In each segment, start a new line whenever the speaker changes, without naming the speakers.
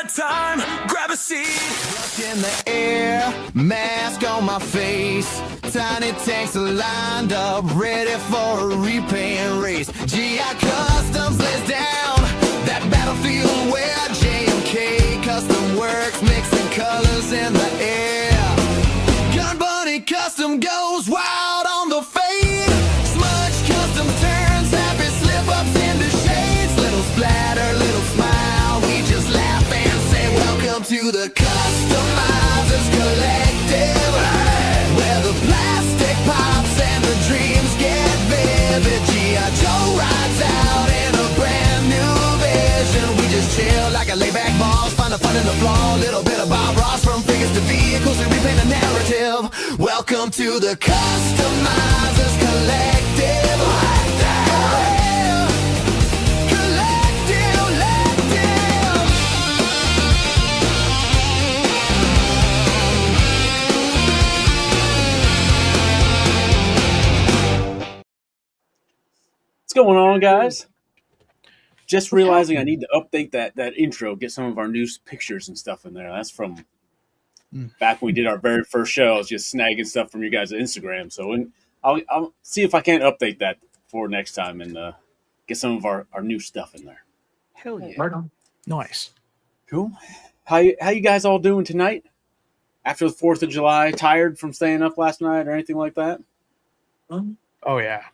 that time, grab a seat.
In the air, mask on my face. Tiny tanks are lined up, ready for a repaint race. GI Customs lays down that battlefield where JMK Custom Works, mixing colors in the air. Gun Bunny Custom goes wild on the fade. Smudge Custom turns happy slip-ups into shades. Little splatter, little smile, we just laugh and say welcome to the Customizers Collective, where the plastic pops and the dreams get vivid. G.I. Joe rides out in a brand new vision. We just chill like a laid-back boss, find the fun in the flaw. Little bit of Bob Ross, from figures to vehicles, and repaint the narrative. Welcome to the Customizers Collective.
What's going on, guys? Just realizing I need to update that intro, get some of our new pictures and stuff in there. That's from back when we did our very first show. I was just snagging stuff from you guys' Instagram. So I'll see if I can't update that for next time and get some of our new stuff in there.
Hell yeah.
Right on.
Nice.
Cool. How you guys all doing tonight? After the 4th of July, tired from staying up last night or anything like that?
Oh yeah.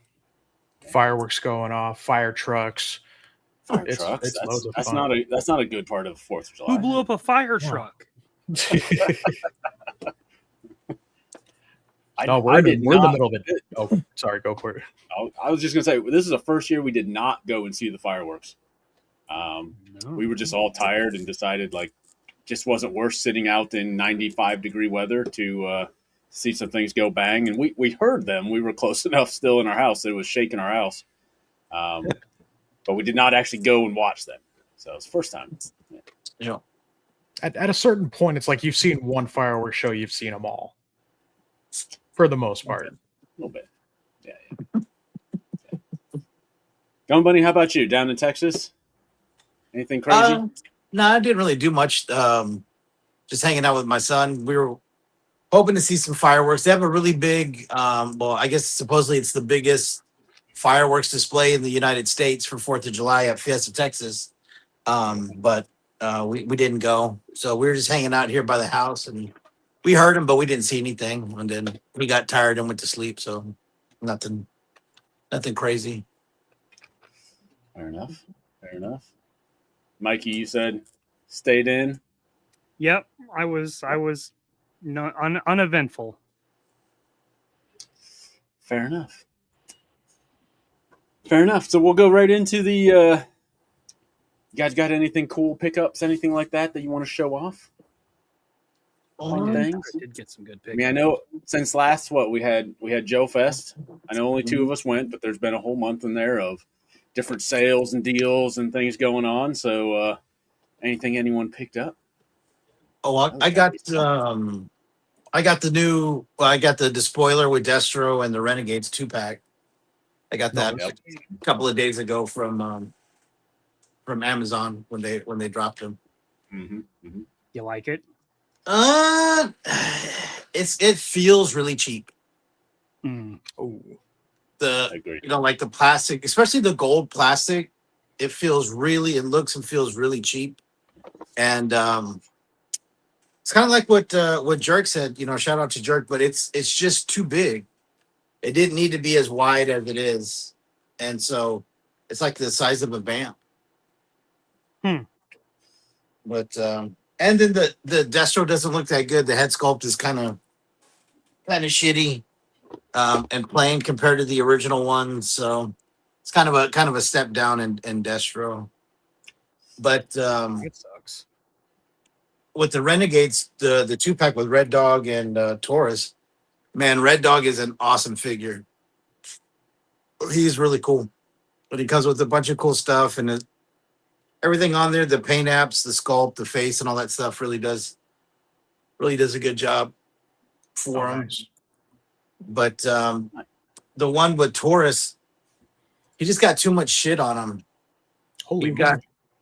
Fireworks going off, fire trucks.
Fire
It's
trucks.
loads of
That's
fun.
not a good part of the 4th of July.
Who blew up a fire truck?
No, we're in the middle of it. Oh, sorry, go for it.
I was just gonna say this is the first year we did not go and see the fireworks. We were just all tired and decided just wasn't worth sitting out in 95-degree weather to see some things go bang. And we heard them. We were close enough still in our house that it was shaking our house, but we did not actually go and watch them. So it's the first time.
Yeah.
At a certain point, it's like you've seen one fireworks show, you've seen them all, for the most part.
A little bit. Yeah. Gun Bunny, how about you? Down in Texas? Anything crazy?
No, I didn't really do much. Just hanging out with my son. We were hoping to see some fireworks. They have a really big, well, I guess supposedly it's the biggest fireworks display in the United States for 4th of July at Fiesta, Texas. But we didn't go. So we were just hanging out here by the house, and we heard them, but we didn't see anything. And then we got tired and went to sleep. So nothing crazy.
Fair enough. Mikey, you said stayed in.
Yep, I was uneventful.
Fair enough. So we'll go right into the. You guys got anything cool pickups, anything like that you want to show off? Fun things.
I did get some good
I
picks.
mean, I know since last we had Joe Fest. I know only 2 of us went, but there's been a whole month in there of different sales and deals and things going on. So, anything anyone picked up?
Oh, I got the Despoiler with Destro and the Renegades 2-pack. I got that a couple of days ago from Amazon when they dropped them.
Mm-hmm.
You like it?
It feels really cheap.
Oh,
I agree.
Like the plastic, especially the gold plastic, it looks and feels really cheap. And it's kind of like what Jerk said, shout out to Jerk, but it's just too big. It didn't need to be as wide as it is. And so it's like the size of a vamp. But and then the Destro doesn't look that good. The head sculpt is kind of shitty. And plain compared to the original one, so it's kind of a step down in Destro. But
It sucks.
with the Renegades, the 2-pack with Red Dog and Taurus, man, Red Dog is an awesome figure. He's really cool, but he comes with a bunch of cool stuff and everything on there. The paint apps, the sculpt, the face, and all that stuff really does a good job for him.
nice.
But the one with Taurus, he just got too much shit on him.
Holy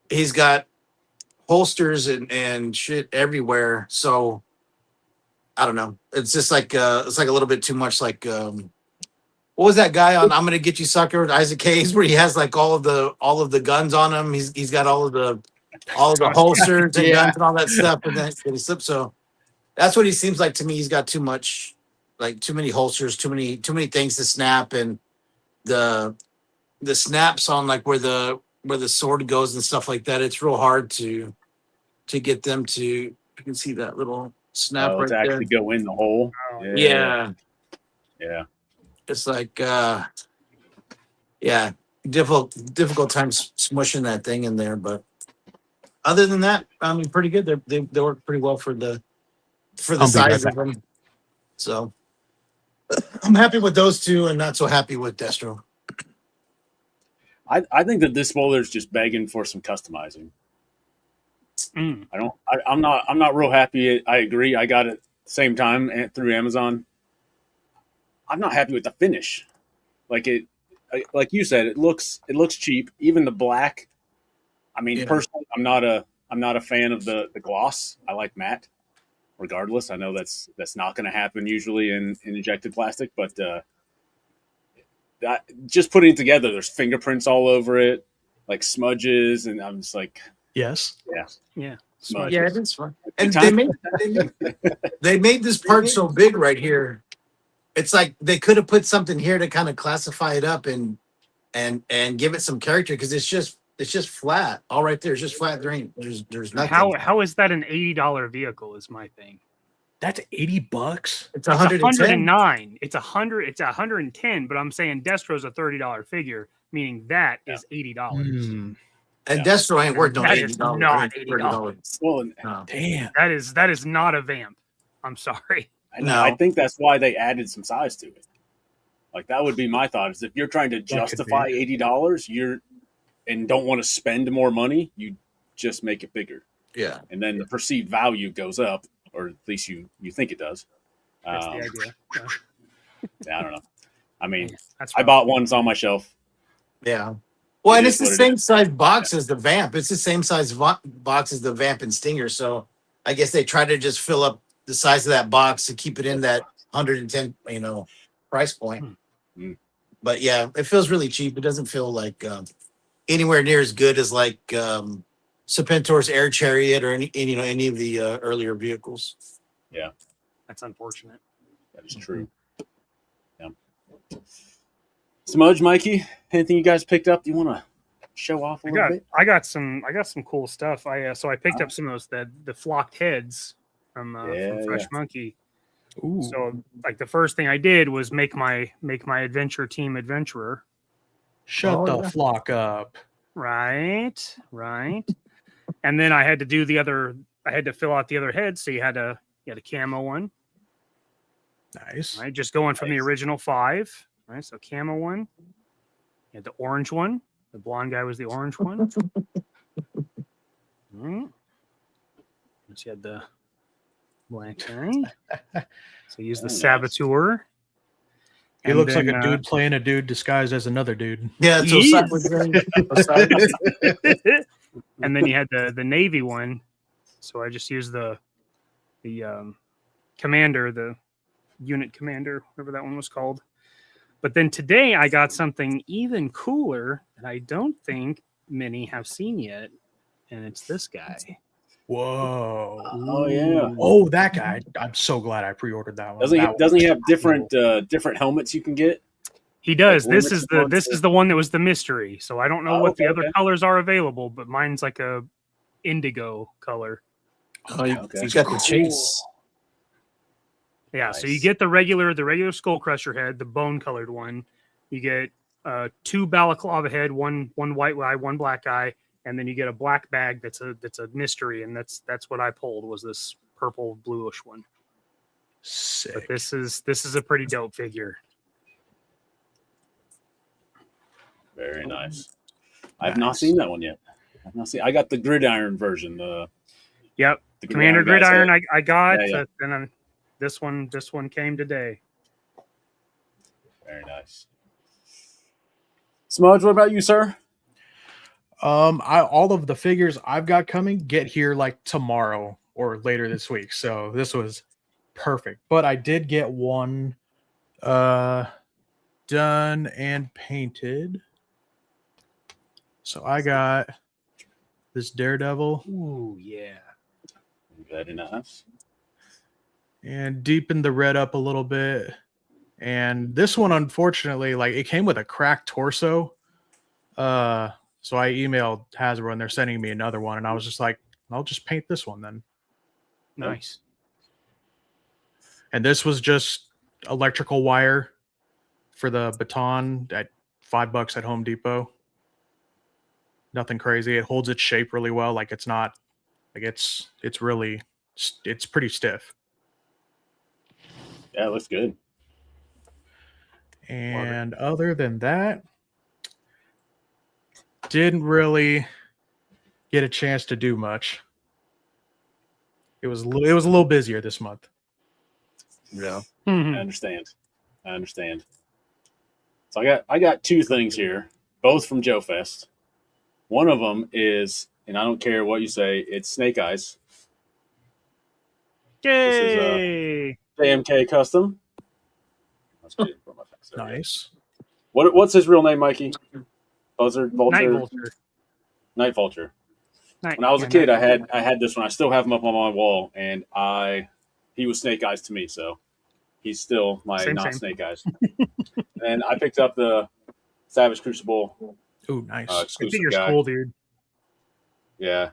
He's got holsters and shit everywhere. So I don't know. It's just like it's like a little bit too much. Like what was that guy on "I'm Gonna Get You Sucker" with Isaac Hayes, where he has like all of the guns on him. He's got all of the holsters and
Yeah.
guns and all that stuff, and then he slips. So that's what he seems like to me. He's got too much, like too many holsters, too many things to snap, and the snaps on like where the sword goes and stuff like that. It's real hard to get them to. You can see that little snap right
to
there.
actually go in the hole.
Oh,
Yeah,
Yeah.
it's like yeah, difficult time smushing that thing in there. But other than that, I mean, pretty good. They work pretty well for the
I'll be
size
right
of them. So I'm happy with those two, and not so happy with Destro.
I think that this spoiler is just begging for some customizing.
Mm.
I'm not real happy. I agree. I got it same time through Amazon. I'm not happy with the finish. Like you said, it looks cheap. Even the black. I mean,
Yeah.
personally, I'm not a fan of the gloss. I like matte. Regardless, I know that's not going to happen usually in injected plastic, but that just putting it together, there's fingerprints all over it, like smudges, and I'm just like,
Yes.
Yeah.
smudges.
Yeah, it is fun.
Good
And
time.
they made this part so big right here. It's like they could have put something here to kind of classify it up and give it some character, because it's just flat. All right there, it's just flat. There's nothing.
How is that an $80 vehicle? Is my thing.
That's $80.
It's
It's
110.
109. It's 100. It's 110. But I'm saying Destro's a $30 figure, meaning that is $80.
Hmm.
And Destro ain't worth no
That
$80.
is not $80.
Well, and
No.
Damn.
That is not a vamp. I'm sorry.
No.
I think that's why they added some size to it. Like that would be my thought: is if you're trying to
could
justify
be.
$80, and don't want to spend more money, you just make it bigger,
Yeah.
and then the perceived value goes up, or at least you think it does.
That's the idea. Yeah,
I don't know. I mean,
that's
I
rough.
bought ones on my shelf.
Yeah. Well, and
It
it's
is
the
what it
same size box as the Vamp. It's the same size box as the Vamp and Stinger. So I guess they try to just fill up the size of that box to keep it in that 110, price point.
Mm.
But yeah, it feels really cheap. It doesn't feel like anywhere near as good as like Serpentor's Air Chariot or any of the earlier vehicles.
That's unfortunate.
That is true. Yeah. Smudge, Mikey, anything you guys picked up? Do you want to show off a little bit?
I got some cool stuff. I picked up some of those the flocked heads from Fresh Monkey.
Ooh.
So like the first thing I did was make my adventure team adventurer.
Shut
Oh,
the
yeah.
flock up.
Right. And then I had to do I had to fill out the other heads. So you had a camo one,
Nice.
right? Just going from the
Nice.
original 5, right? So camo one, you had the orange one. The blonde guy was the orange one. Right. So you had the black guy. So use the
Very nice.
Saboteur.
He
And
looks
then,
like a dude playing a dude disguised as another dude.
Yeah, so
He
Osiris.
and then you had the navy one. So I just used the commander, the unit commander, whatever that one was called. But then today I got something even cooler that I don't think many have seen yet, and it's this guy.
Whoa.
Oh yeah.
Oh, that guy. I'm so glad I pre-ordered that one.
Doesn't he have different helmets you can get?
He does.
Like
This
limited
is
ones?
the one that was the mystery. So I don't know
Oh,
what the
okay,
other
okay.
colors are available, but mine's like a indigo color.
Oh,
Okay.
he's got the chase.
Yeah, so
Nice.
you get the regular skull crusher head, the bone colored one. You get 2 balaclava head, one white guy, one black guy, and then you get a black bag that's a mystery, and that's what I pulled was this purple bluish one.
Sick.
But this is a pretty dope figure.
Very nice. I've not seen that one yet. I got the gridiron version.
Yep,
The
Commander
guy's
Gridiron
head.
I got,
Yeah.
and then this one came today.
Very nice. Smudge, what about you, sir?
All of the figures I've got coming get here like tomorrow or later this week. So this was perfect. But I did get one done and painted. So I got this Daredevil
Ooh, yeah.
Very nice.
and deepened the red up a little bit. And this one, unfortunately, like it came with a cracked torso. So I emailed Hasbro and they're sending me another one, and I was just like, I'll just paint this one then.
Nice.
And this was just electrical wire for the baton at $5 at Home Depot. Nothing crazy. It holds its shape really well. Like it's not like it's pretty stiff.
Yeah, it looks good.
And other than that, didn't really get a chance to do much. It was a little busier this month.
Yeah.
I understand. So I got two things here, both from Joe Fest. One of them is, and I don't care what you say, it's Snake Eyes.
Yay!
JMK Custom. Let's get it for my face. There we go.
Nice.
What's his real name, Mikey? Buzzard, Vulture,
Night Vulture.
Night Vulture.
Night,
When I was a
yeah,
kid,
Night
I had this one. I still have him up on my wall, and he was Snake Eyes to me, so he's still my
Same.
Snake Eyes. And I picked up the Savage Crucible
Oh, nice.
The
exclusive
figure's
guy.
cool, dude.
Yeah,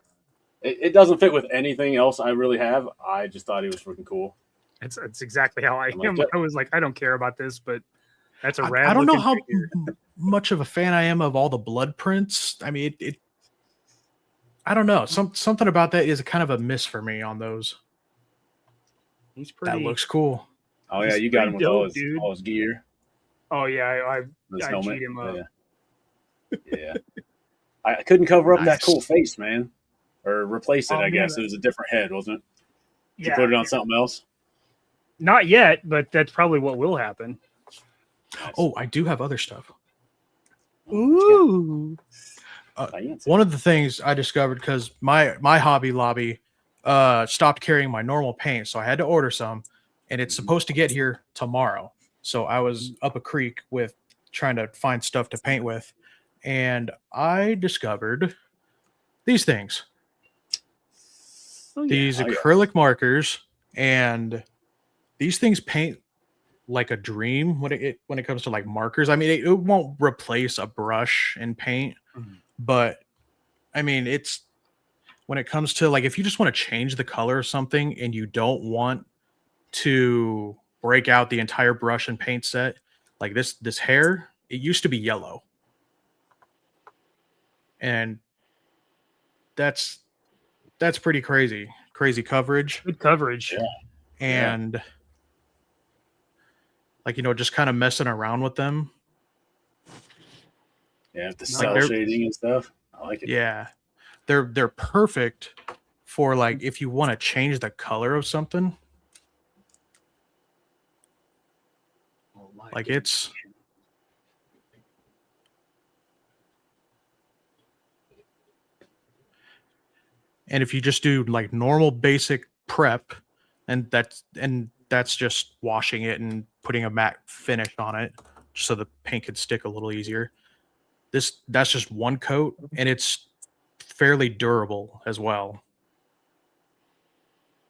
it doesn't fit with anything else I really have. I just thought he was freaking cool.
It's exactly how I
I'm like,
am.
yeah.
I was like, I don't care about this, but that's a
I
rad.
don't know
looking
how
figure.
much of a fan I am of all the blood prints. I mean, it I don't know. Something about that is kind of a miss for me on those.
He's pretty.
That looks cool.
Oh yeah,
He's
you got him with
pretty
all
dope,
his
dude.
gear,
Oh yeah,
his
I
helmet.
cheat him up.
Yeah. I couldn't cover up that
Nice.
cool face, man, or replace it.
Oh,
I
man.
guess it was a different head, wasn't it? Did
Yeah,
you put it on something else?
not yet, but that's probably what will happen.
Nice.
Oh, I do have other stuff.
Ooh.
Fancy.
One of the things I discovered, because my Hobby Lobby stopped carrying my normal paint, so I had to order some, and it's supposed to get here tomorrow. So I was up a creek with trying to find stuff to paint with, and I discovered these things.
Oh, yeah.
These
Oh, yeah.
acrylic markers, and these things paint like a dream when it comes to like markers. I mean, it won't replace a brush and paint,
Mhm.
but I mean, it's when it comes to like if you just want to change the color of something and you don't want to break out the entire brush and paint set, like this hair, it used to be yellow, and that's pretty crazy coverage.
Good coverage.
Yeah.
And like, just kind of messing around with them.
Yeah, the
Like
cell
they're-
shading and stuff. I like it.
Yeah, they're perfect for like if you want to change the color of something. Like it's and if you just do like normal basic prep, and that's just washing it and putting a matte finish on it so the paint could stick a little easier. That's just one coat, and it's fairly durable as well.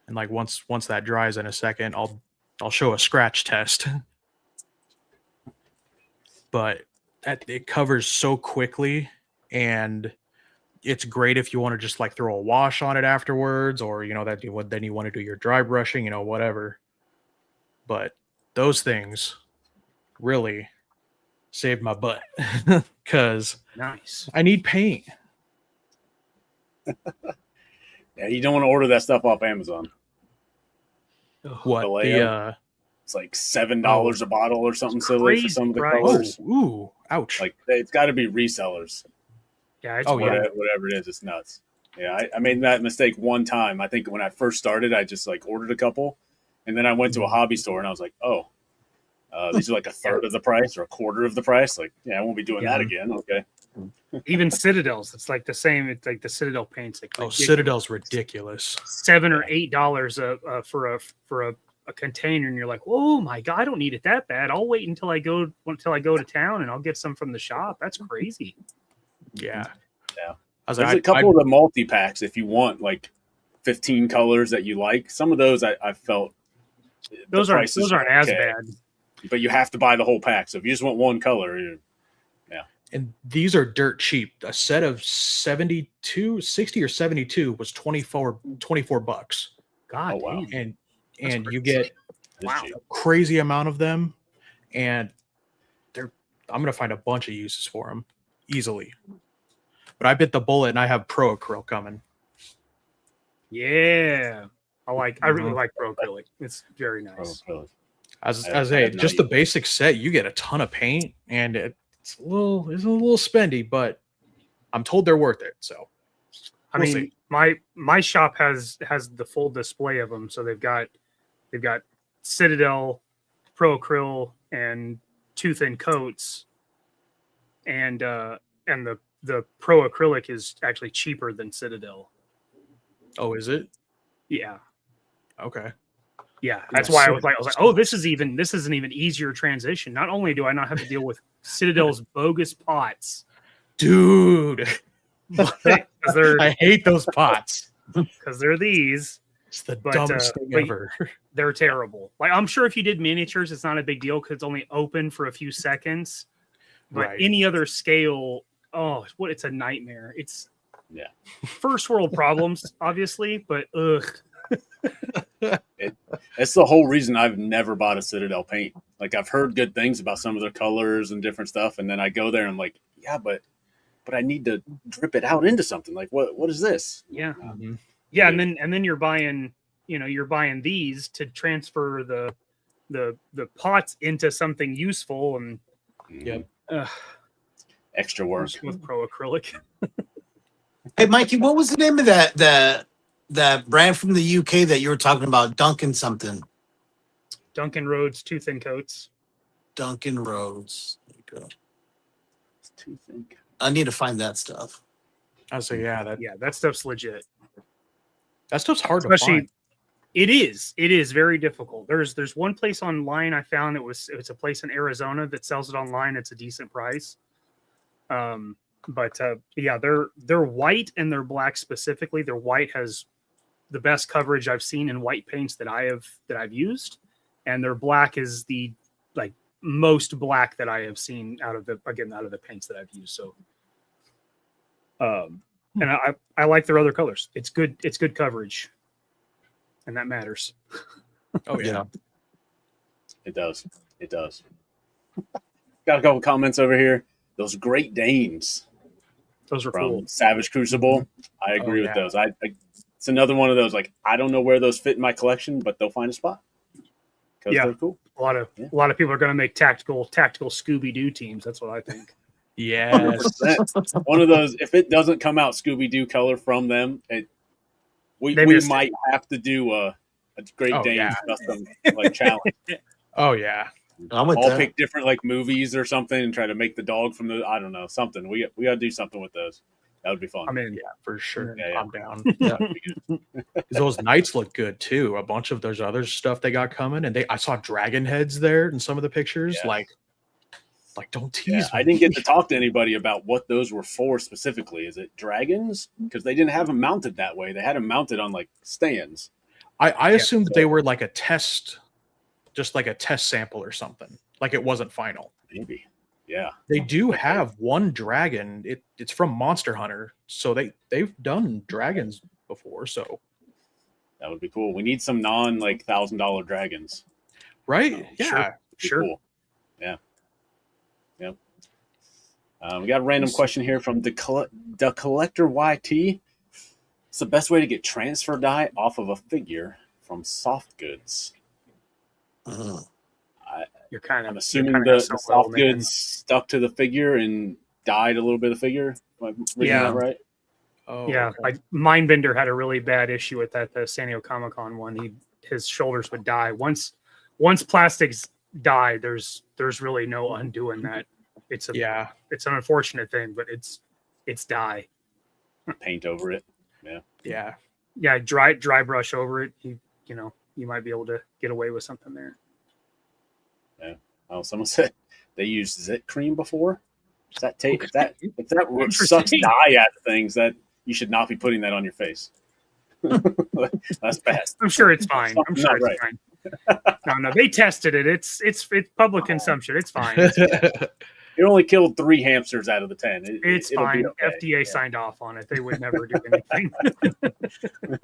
And like once that dries in a second, I'll show a scratch test. But it covers so quickly, and it's great if you want to just like throw a wash on it afterwards, or then you want to do your dry brushing, whatever. But those things really saved my butt because
Nice.
I need paint.
Yeah, you don't want to order that stuff off Amazon.
What
Vallejo? It's like $7 a bottle or something silly for
crazy
some of the
price.
colors.
ooh, ouch.
Like it's got to be resellers.
Yeah. It's
Oh, yeah.
Whatever it is, it's nuts. Yeah, I made that mistake one time. I think when I first started, I just like ordered a couple, and then I went to a hobby store and I was like, these are like a third of the price or a quarter of the price. Like, yeah, I won't be doing that again. Okay.
Even Citadels, it's like the same. It's like the Citadel paints. Like
Oh,
ridiculous.
Citadel's ridiculous.
$7 or $8 for a container, and you're like, oh my god, I don't need it that bad. I'll wait until I go to town, and I'll get some from the shop. That's crazy.
Yeah.
Yeah.
I was
There's
like,
a couple of the multi packs if you want like 15 colors that you like. Some of those I felt
Those
the
aren't
prices
those aren't
are
as
okay,
bad.
but you have to buy the whole pack. So if you just want one color,
and these are dirt cheap. A set of 60 or 72 was 24 bucks.
God
Oh, wow.
damn.
And
That's
you
crazy.
get
it's
Wow.
cheap.
a crazy amount of them, and I'm gonna find a bunch of uses for them easily. But I bit the bullet, and I have Pro Acryl coming.
Yeah. I really
Mhm.
like Pro Acrylic. It's very nice.
Probably.
As
I
as
have
a
not
just the
used it.
basic set, you get a ton of paint, and it's a little spendy, but I'm told they're worth it. So
I
We'll
mean, my shop has the full display of them. So they've got Citadel, Pro Acryl, and two thin coats, and the Pro Acrylic is actually cheaper than Citadel.
oh, is it
Yeah,
okay?
yeah. That's
Yeah,
why I
so-
was like, oh, this is an even easier transition. Not only do I not have to deal with Citadel's bogus pots,
Dude,
because they're
I hate those pots.
these.
It's the
But,
dumbest thing
but-
ever.
They're terrible. Like, I'm sure if you did miniatures, it's not a big deal because it's only open for a few seconds. But
Right.
any other scale, it's a nightmare. It's
Yeah.
first world problems, obviously, but ugh.
That's the whole reason I've never bought a Citadel paint. Like I've heard good things about some of their colors and different stuff, and then I go there and I'm like, yeah, but I need to drip it out into something. Like what is this?
Yeah.
Mhm.
Yeah, and then you're buying these to transfer the pots into something useful, and
Yep.
ugh,
Extra work.
with Pro Acrylic.
Hey, Mikey, what was the name of that brand from the UK that you were talking about? Duncan something.
Duncan Rhodes two thin coats.
Duncan Rhodes. There you go.
It's too thick.
I need to find that stuff.
I say, yeah,
Yeah, that stuff's legit.
that stuff's hard to
Especially
find.
it is very difficult. There's one place online I found it's a place in Arizona that sells it online. It's a decent price. But yeah, they're white and they're black specifically. Their white has the best coverage I've seen in white paints that I've used, and their black is the like most black that I have seen out of the paints that I've used. So and I like their other colors. It's good coverage. And that matters.
Oh yeah.
It does. It does. Got a couple comments over here. Those Great Danes
Those are
from
cool.
Savage Crucible. I agree with
yeah.
those. It's another one of those. Like I don't know where those fit in my collection, but they'll find a spot because
Yeah.
they're cool.
A lot of people are going to make tactical Scooby Doo teams. That's what I think.
Yes.
100%. One of those. If it doesn't come out Scooby Doo color from them, we
They missed it.
might have to do a Great
Oh,
Danes
yeah.
custom like challenge.
Oh yeah.
I'm with
All
that.
pick different like movies or something and try to make the dog from the I don't know something. We got to do something with those. That would be fun.
I mean,
Yeah, for sure.
Yeah.
I'm down.
Yeah.
'Cause those knights look good too. A bunch of those other stuff they got coming, and I saw dragon heads there in some of the pictures.
Yeah.
Like don't tease
Yeah,
me.
I didn't get to talk to anybody about what those were for specifically. Is it dragons? Because they didn't have them mounted that way. They had them mounted on like stands.
I assumed that they were like a test, just like a test sample or something. Like it wasn't final.
Maybe. Yeah.
They do have one dragon. It's from Monster Hunter, so they've done dragons before. So
That would be cool. We need some non like $1,000 dragons.
right,
Sure.
yeah.
Be
Sure.
Cool. Yeah. Yep. We got a random question here from the collector YT. What's the best way to get transfer dye off of a figure from soft goods?
Mhm.
you're kind of
I'm assuming the soft goods stuck to the figure and dyed a little bit of the figure. Am I reading
Yeah.
that right?
Oh,
Yeah,
okay.
like Mindbender had a really bad issue with that. The San Diego Comic Con one, his shoulders would die once plastics die. There's really no undoing that. it's a
Yeah.
it's an unfortunate thing, but it's dye.
Paint over it.
Yeah.
Yeah, dry brush over it. You know, you might be able to get away with something there.
Oh, someone said they used zit cream before. Is that tape? If that
Interesting.
sucks dye at things, that you should not be putting that on your face. That's bad.
I'm sure it's fine. I'm
Something's
sure
not
it's fine. No, they tested it. It's public consumption. It's fine.
It only killed 3 hamsters out of the 10.
It's
it'll be
fine.
okay.
FDA signed off on it. They would never do anything.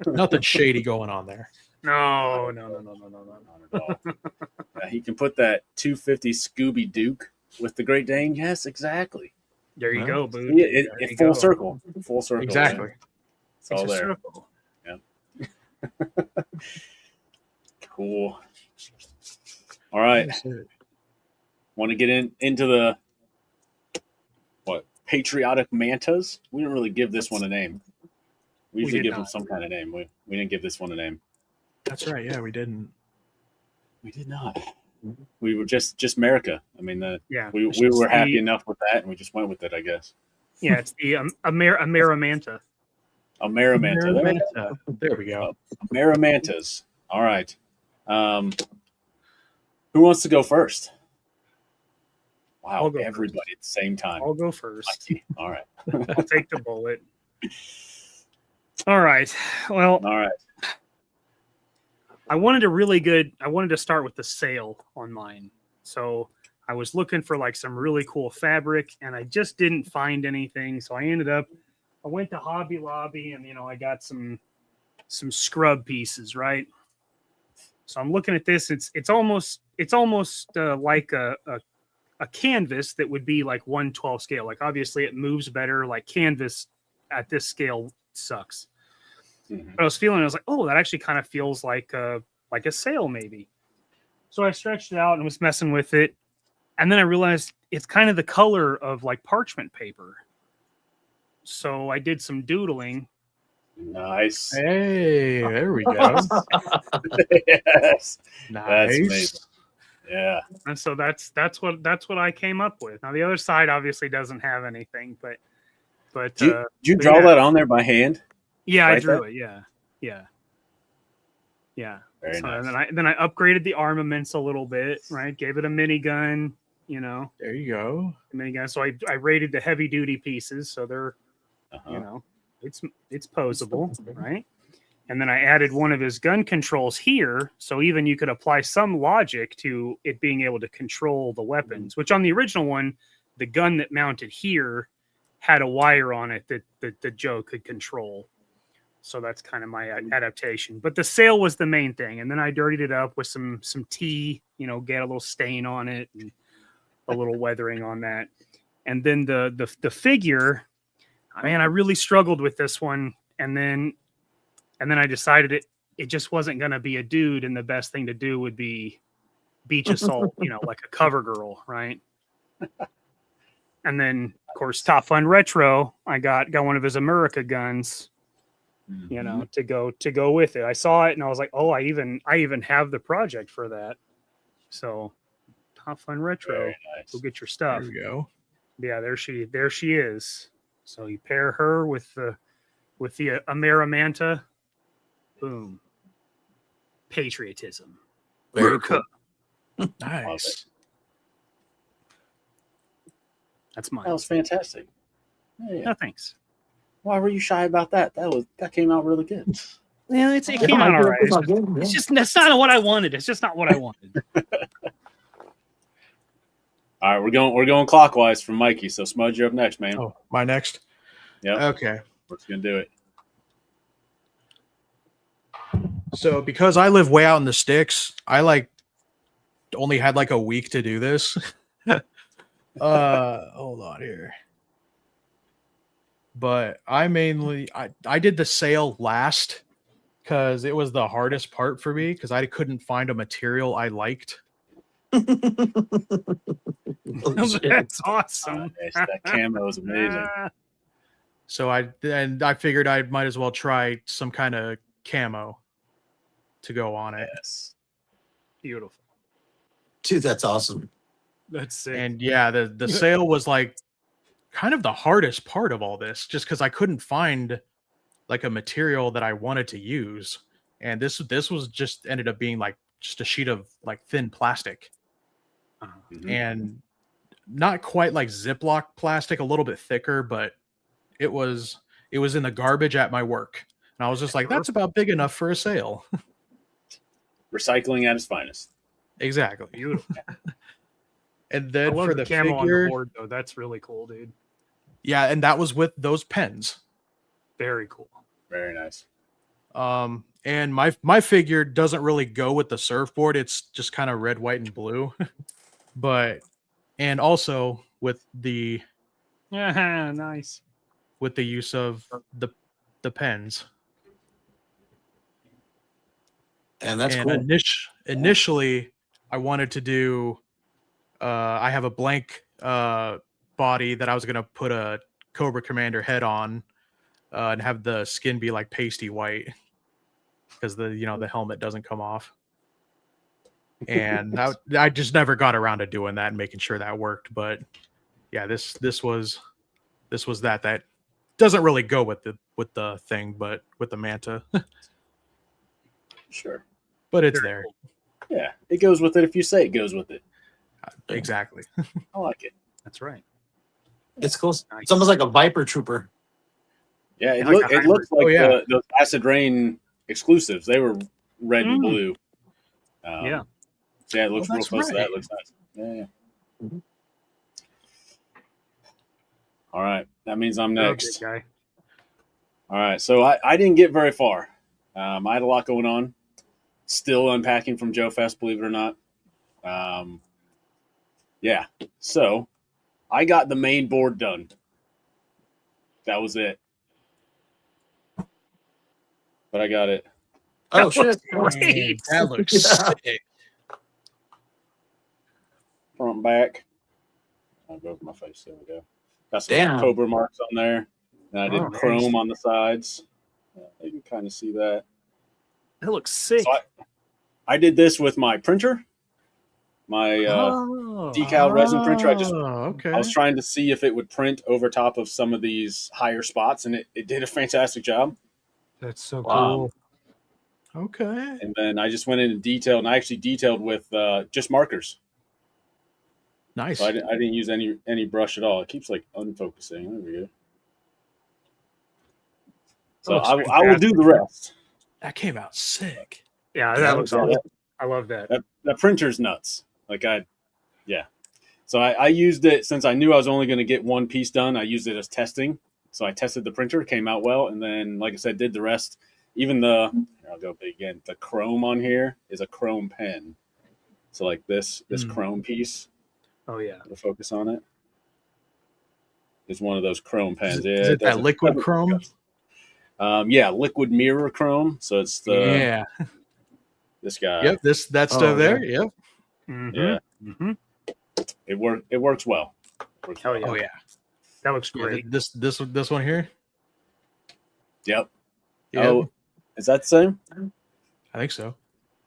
Nothing shady going on there.
No.
Not at all. He can put that 250 Scooby Duke with the Great Dane. Yes, exactly.
There you
Well,
go, boo.
See, it's full circle. Full circle.
Exactly.
It's all
It's a
there.
circle.
Cool. All right. Want to get into the patriotic mantas? We didn't really give this one a name. We usually
did
give them
not.
some kind of name. We didn't give this one a name.
That's right. Yeah, we didn't.
We did not. We were just America. I mean,
Yeah.
we
It's
were
just
happy
the-
enough with that, and we just went with it, I guess.
Yeah, it's the Amaramanta.
Amaramanta.
There we go.
Maramantas. All right. Who wants to go first?
I'll
Wow,
go
everybody at the same time.
I'll go first.
All right.
I'll take the bullet. All right. Well,
All right.
I wanted to start with the sale on mine. So I was looking for like some really cool fabric and I just didn't find anything. So I went to Hobby Lobby and, I got some scrub pieces, right? So I'm looking at this. It's almost like a canvas that would be like 1/12 scale. Like obviously it moves better. Like canvas at this scale sucks.
Mhm.
But I was like, oh, that actually kind of feels like a sail maybe. So I stretched it out and was messing with it. And then I realized it's kind of the color of like parchment paper. So I did some doodling.
Nice.
Hey, there we go.
Yes.
Nice.
amazing. Yeah.
And so that's what I came up with. Now the other side obviously doesn't have anything, but
Did you
but
draw
yeah.
that on there by hand?
yeah, I
right
drew
there?
it. Yeah.
Very
So
nice.
then I upgraded the armaments a little bit, right? Gave it a minigun,
There you go.
minigun. So I rated the heavy duty pieces, so they're
Uh-huh.
it's posable, right? And then I added one of his gun controls here, so even you could apply some logic to it being able to control the weapons. Which on the original one, the gun that mounted here had a wire on it that Joe could control. So that's kind of my adaptation. But the sail was the main thing, and then I dirtied it up with some tea, get a little stain on it and a little weathering on that. And then the figure, man, I really struggled with this one, and then I decided it just wasn't going to be a dude, and the best thing to do would be beach assault, like a cover girl, right? And then, of course, Top Fun Retro, I got one of his America guns,
Mhm.
to go with it. I saw it and I was like, oh, I even have the project for that. So, Top Fun Retro,
Very nice.
go get your
There
stuff.
we go.
Yeah, there she is. So you pair her with the Amaramanta. Boom. Patriotism.
Very cool.
Nice.
That's mine.
That was fantastic. Yeah.
No, thanks.
Why were you shy about that? That came out really good.
Yeah, it came out all right. It's just that's not what I wanted. It's just not what I wanted.
All right, we're going clockwise from Mikey. So Smudge, you're up next, man.
Oh, my next.
Yep.
Okay.
We're just gonna do it.
So because I live way out in the sticks, I only had a week to do this. Hold on here. But I did the sail last because it was the hardest part for me because I couldn't find a material I liked.
That's awesome.
Nice. That camo is amazing.
So I figured I might as well try some kind of camo to go on it.
Yes.
Beautiful.
Dude, that's awesome.
That's sick.
And yeah, the sail was like kind of the hardest part of all this, just because I couldn't find like a material that I wanted to use. And this was just ended up being like just a sheet of like thin plastic,
Mhm.
and not quite like Ziploc plastic, a little bit thicker, but it was in the garbage at my work. And I was just like, that's about big enough for a sail.
Recycling at its finest.
Exactly.
Beautiful.
And
I
then
love
for
the
the
camo on
figure,
the board though. That's really cool, dude.
yeah, and that was with those pens.
Very cool.
Very nice.
And my figure doesn't really go with the surfboard. It's just kind of red, white, and blue. But and also with the
Yeah, nice.
use of the pens.
And that's
And
cool.
initially I wanted to do I have a blank body that I was gonna put a Cobra Commander head on, and have the skin be like pasty white, because the helmet doesn't come off. And I just never got around to doing that and making sure that worked. But yeah, this was that doesn't really go with the thing, but with the Manta.
Sure.
But it's
Very
there.
cool.
Yeah, it goes with it if you say it goes with it.
Exactly.
I like it.
That's right.
It's cool. It's almost like a Viper Trooper.
Yeah,
Like a
it looks like
Oh, yeah.
those Acid Rain exclusives. They were red and blue.
Yeah.
So yeah, it looks real
that's
close to
right.
that. It looks nice. Yeah.
Mhm.
All right, that means I'm
You're a
next.
big guy.
All right, so I didn't get very far. I had a lot going on. Still unpacking from Joe Fest, believe it or not. Yeah, so I got the main board done. That was it. But I got it.
Oh shit!
Great.
That looks
Yeah.
sick.
Front and back. I'll go over my face. There we go. Got some
Damn.
Cobra marks on there. And I did
Oh, nice.
chrome on the sides. You can kind of see that.
That looks sick.
So I did this with my printer, my
Oh.
decal resin printer.
Okay.
I was trying to see if it would print over top of some of these higher spots, and it did a fantastic job.
That's so
Wow.
cool.
Okay.
And then I just went in and detailed, and I actually detailed with just markers.
Nice.
So I didn't use any brush at all. It keeps like unfocusing. There we go. So
Looks
I will
fantastic.
do the rest.
That came out sick.
Yeah, that
Yeah,
looks
yeah.
awesome. I love that.
That printer's nuts. Yeah. So I used it since I knew I was only going to get one piece done. I used it as testing. So I tested the printer, came out well, and then, like I said, did the rest. Even I'll go big again. The chrome on here is a chrome pen. So like this chrome piece,
Oh yeah.
to focus on it, is one of those chrome pens.
Is
Yeah,
it that
doesn't-
liquid chrome?
Yeah, liquid mirror chrome. So it's
Yeah.
this guy.
Yep. That stuff
Oh,
there. Yep.
Mhm.
Yeah,
Mhm.
it works well. Works
Hell
well.
yeah.
Oh yeah.
That looks
Yeah,
great.
this one here.
Yep.
Yep.
Oh, is that the same?
I think so.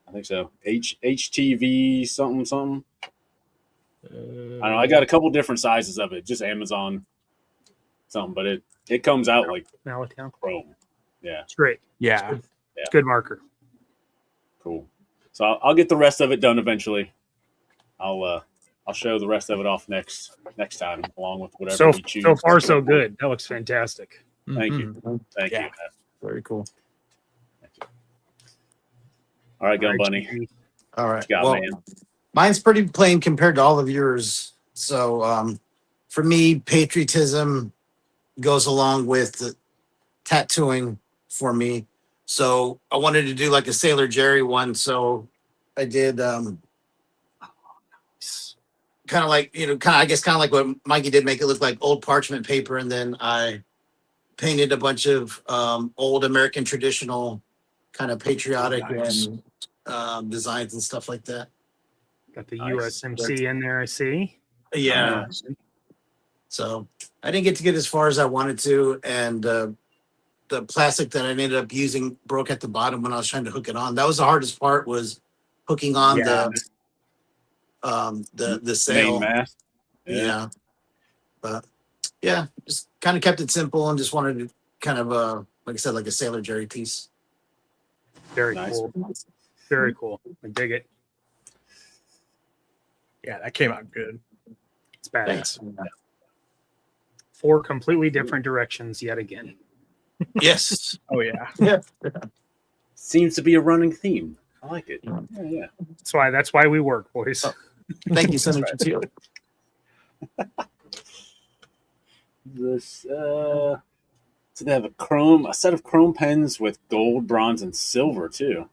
I think so. HTV something. I don't know.
Uh,
I got a couple different sizes of it. Just Amazon something, but it comes out like
Malatown.
chrome. Yeah,
It's great.
Yeah.
It's good marker.
cool. So I'll get the rest of it done eventually. I'll show the rest of it off next time, along with whatever
So
we choose.
so far so good. That looks fantastic.
Thank
Mhm.
you. Thank
Yeah.
you. Matt.
Very cool.
All right, Gun
Alright,
Bunny.
GG.
All right.
What you got,
Well,
man?
mine's pretty plain compared to all of yours. So for me, patriotism goes along with the tattooing for me. So I wanted to do like a Sailor Jerry one. So I did kind of like, I guess kind of like what Mikey did, make it look like old parchment paper. And then I painted a bunch of old American traditional kind of patriotic
Nice.
and designs and stuff like that.
Got the
Nice.
USMC in there, I see.
Yeah. So I didn't get to get as far as I wanted to, and the plastic that I ended up using broke at the bottom when I was trying to hook it on. That was the hardest part, was hooking on the
Main
sail.
mast.
Yeah. But yeah, just kind of kept it simple and just wanted to kind of like I said, like a Sailor Jerry piece.
Very
Nice.
cool. Very cool. I dig it.
Yeah, that came out good.
It's badass.
Thanks.
4 completely different directions yet again.
Yes.
Oh yeah.
Yeah.
Seems to be a running theme. I like it. Yeah.
That's why we work, boys.
Oh. Thank you, Senator Teal.
This so they have a set of chrome pens with gold, bronze, and silver too.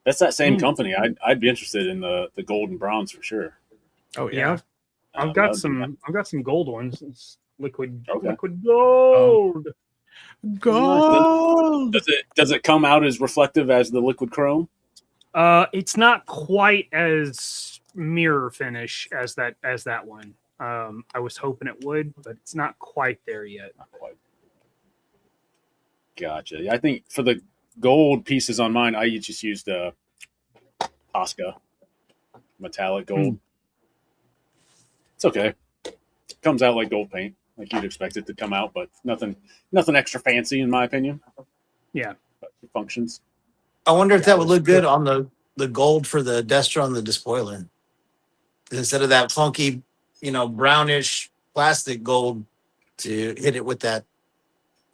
That's that same company. I'd be interested in the gold and bronze for sure.
Oh
Yeah.
yeah.
I've got some gold ones. It's liquid
Okay.
liquid gold.
Gold.
Does it come out as reflective as the liquid chrome?
It's not quite as mirror finish as that one. I was hoping it would, but it's not quite there yet.
Not quite. Gotcha. Yeah, I think for the gold pieces on mine, I just used Posca metallic gold. It's okay. Comes out like gold paint, like you'd expect it to come out, but nothing extra fancy in my opinion.
Yeah.
But it functions.
I wonder if that would look good on the gold for the Destro and the Despoiler. Instead of that funky, brownish plastic gold, to hit it with that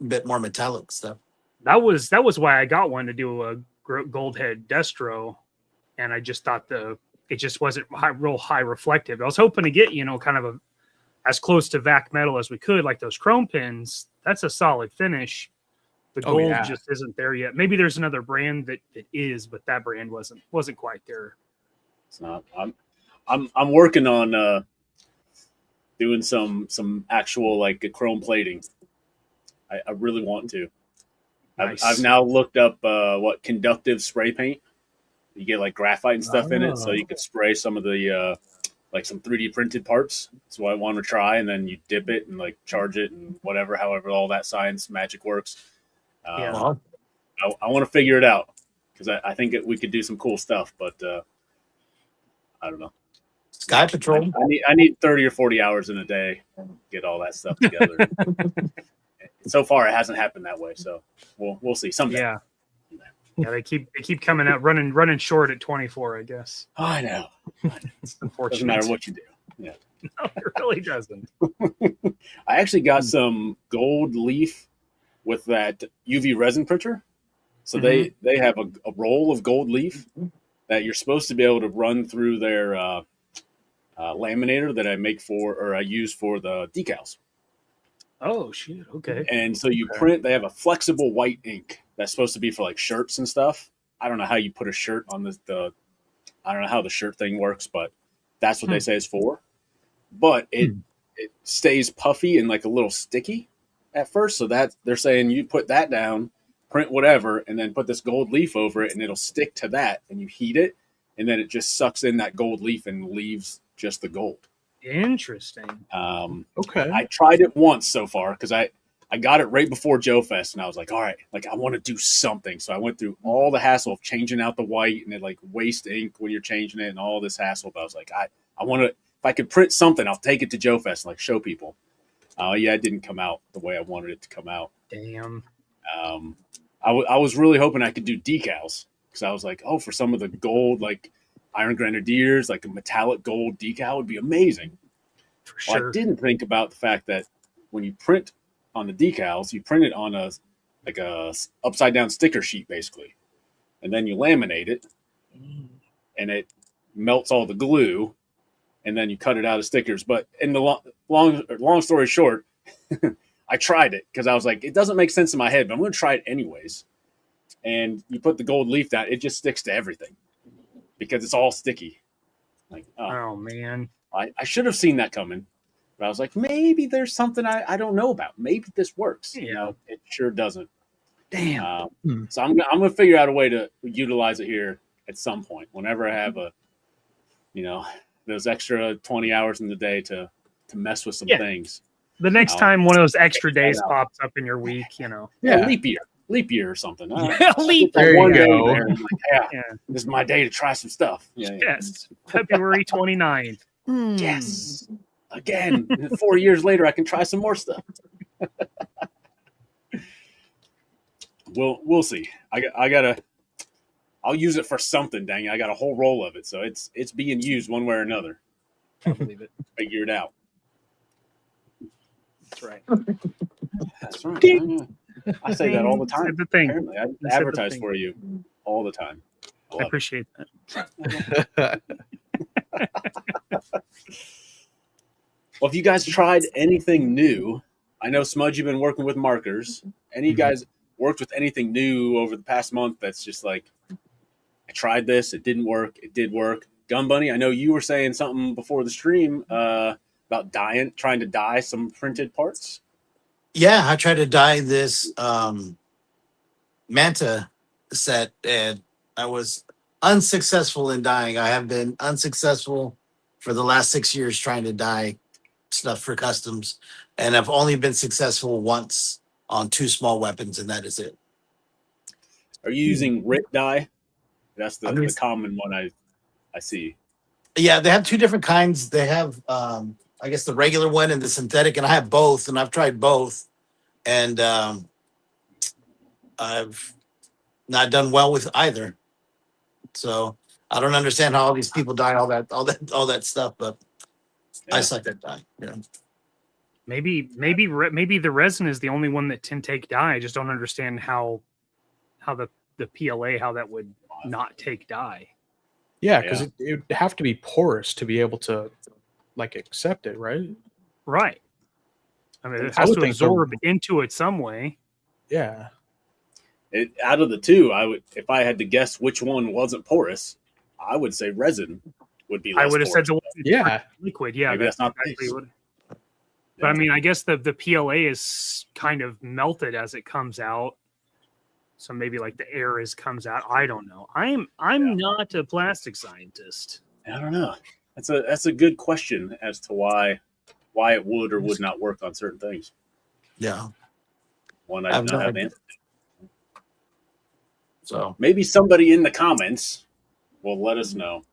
bit more metallic stuff.
That was why I got one to do a gold head Destro, and I just thought it just wasn't real high reflective. I was hoping to get kind of as close to vac metal as we could, like those chrome pins. That's a solid finish. The gold just isn't there yet. Maybe there's another brand that is, but that brand wasn't quite there.
It's not. I'm working on doing some actual like chrome plating. I really want to.
Nice.
I've now looked up what conductive spray paint. You get like graphite and stuff in it, so you could spray some of the like some 3D printed parts. So I want to try, and then you dip it and like charge it and however all that science magic works.
Yeah.
I want to figure it out because I think we could do some cool stuff, but I don't know.
Sky Patrol.
I need 30 or 40 hours in a day to get all that stuff together. So far, it hasn't happened that way, so we'll see someday.
Yeah. Yeah, they keep coming out running short at 24, I guess.
I know.
It's unfortunate.
Doesn't matter what you do. Yeah.
No, it really doesn't.
I actually got some gold leaf with that UV resin printer. So they have a roll of gold leaf that you're supposed to be able to run through their laminator that I use for the decals.
Oh shit! Okay.
And so you print. They have a flexible white ink that's supposed to be for like shirts and stuff. I don't know how you put a shirt on the I don't know how the shirt thing works, but that's what they say it's for. But it stays puffy and like a little sticky at first. So that they're saying you put that down, print whatever, and then put this gold leaf over it, and it'll stick to that. And you heat it, and then it just sucks in that gold leaf and leaves just the gold.
Interesting.
Okay.
I tried it once so far because I got it right before Joe Fest, and I was like, all right, like I want to do something. So I went through all the hassle of changing out the white and then like waste ink when you're changing it and all this hassle. But I was like, I want to, if I could print something, I'll take it to Joe Fest and like show people. Yeah, it didn't come out the way I wanted it to come out.
Damn.
I was really hoping I could do decals because I was like, oh, for some of the gold, like Iron Grenadiers, like a metallic gold decal would be amazing.
For sure.
Well, I didn't think about the fact that when you print on the decals, you print it on a upside down sticker sheet basically, and then you laminate it, and it melts all the glue, and then you cut it out of stickers. But in the long story short, I tried it because I was like, it doesn't make sense in my head, but I'm going to try it anyways. And you put the gold leaf down, it just sticks to everything because it's all sticky. Like,
Oh man.
I should have seen that coming, but I was like, maybe there's something I don't know about. Maybe this works. You know, it sure doesn't.
Damn.
So I'm gonna figure out a way to utilize it here at some point. Whenever I have those extra 20 hours in the day to mess with some things.
The next time one of those extra days pops up in your week,
Yeah, leap year. leap year or something.
Leap
That
There you
one day
go.
there, I'm like, yeah,
Yeah.
this is my day to try some stuff. Yeah.
Yes. February 29th.
Yes. Again, 4 years later, I can try some more stuff. We'll see. I'll use it for something. Dang it! I got a whole roll of it, so it's being used one way or another.
I believe it.
Figure it out.
That's right.
That's right. I say that all the
Said
time.
the thing.
Apparently, I
Said the
advertise
thing.
for you all the time.
I appreciate that.
Well, if you guys tried anything new, I know Smudge, you've been working with markers. Any of you guys worked with anything new over the past month that's just like, I tried this, it didn't work, it did work. Gun Bunny, I know you were saying something before the stream about trying to dye some printed parts.
Yeah, I tried to dye this Manta set, and I was unsuccessful in dyeing. I have been unsuccessful for the last 6 years trying to dye stuff for customs, and I've only been successful once on 2 small weapons, and that is it.
Are you using RIT dye? That's
I'm
the
using-
common one I see.
Yeah, they have 2 different kinds. They have, I guess, the regular one and the synthetic, and I have both, and I've tried both, and I've not done well with either. So I don't understand how all these people dye all that stuff, but I
Yeah.
suck at dye. Yeah.
Maybe the resin is the only one that can take dye. I just don't understand how the PLA, how that would not take dye.
Yeah, because it would have to be porous to be able to like accept it, right?
Right. I mean, it
I
has
would
to
think the-
absorb into it some way.
Yeah.
Out of the two, I would, if I had to guess which one wasn't porous, I would say resin would be.
I
Less
would have said
porous.
the one that's
Yeah.
liquid. Yeah,
Maybe that's not the
exactly
case.
what. But I mean, I guess the PLA is kind of melted as it comes out. So maybe like the air comes out. I don't know. I'm not a plastic scientist.
I don't know. That's a good question as to why it would or would not work on certain things.
Yeah.
One
I
I
have
do
no
not have
idea.
answer.
So
Maybe somebody in the comments will let us know.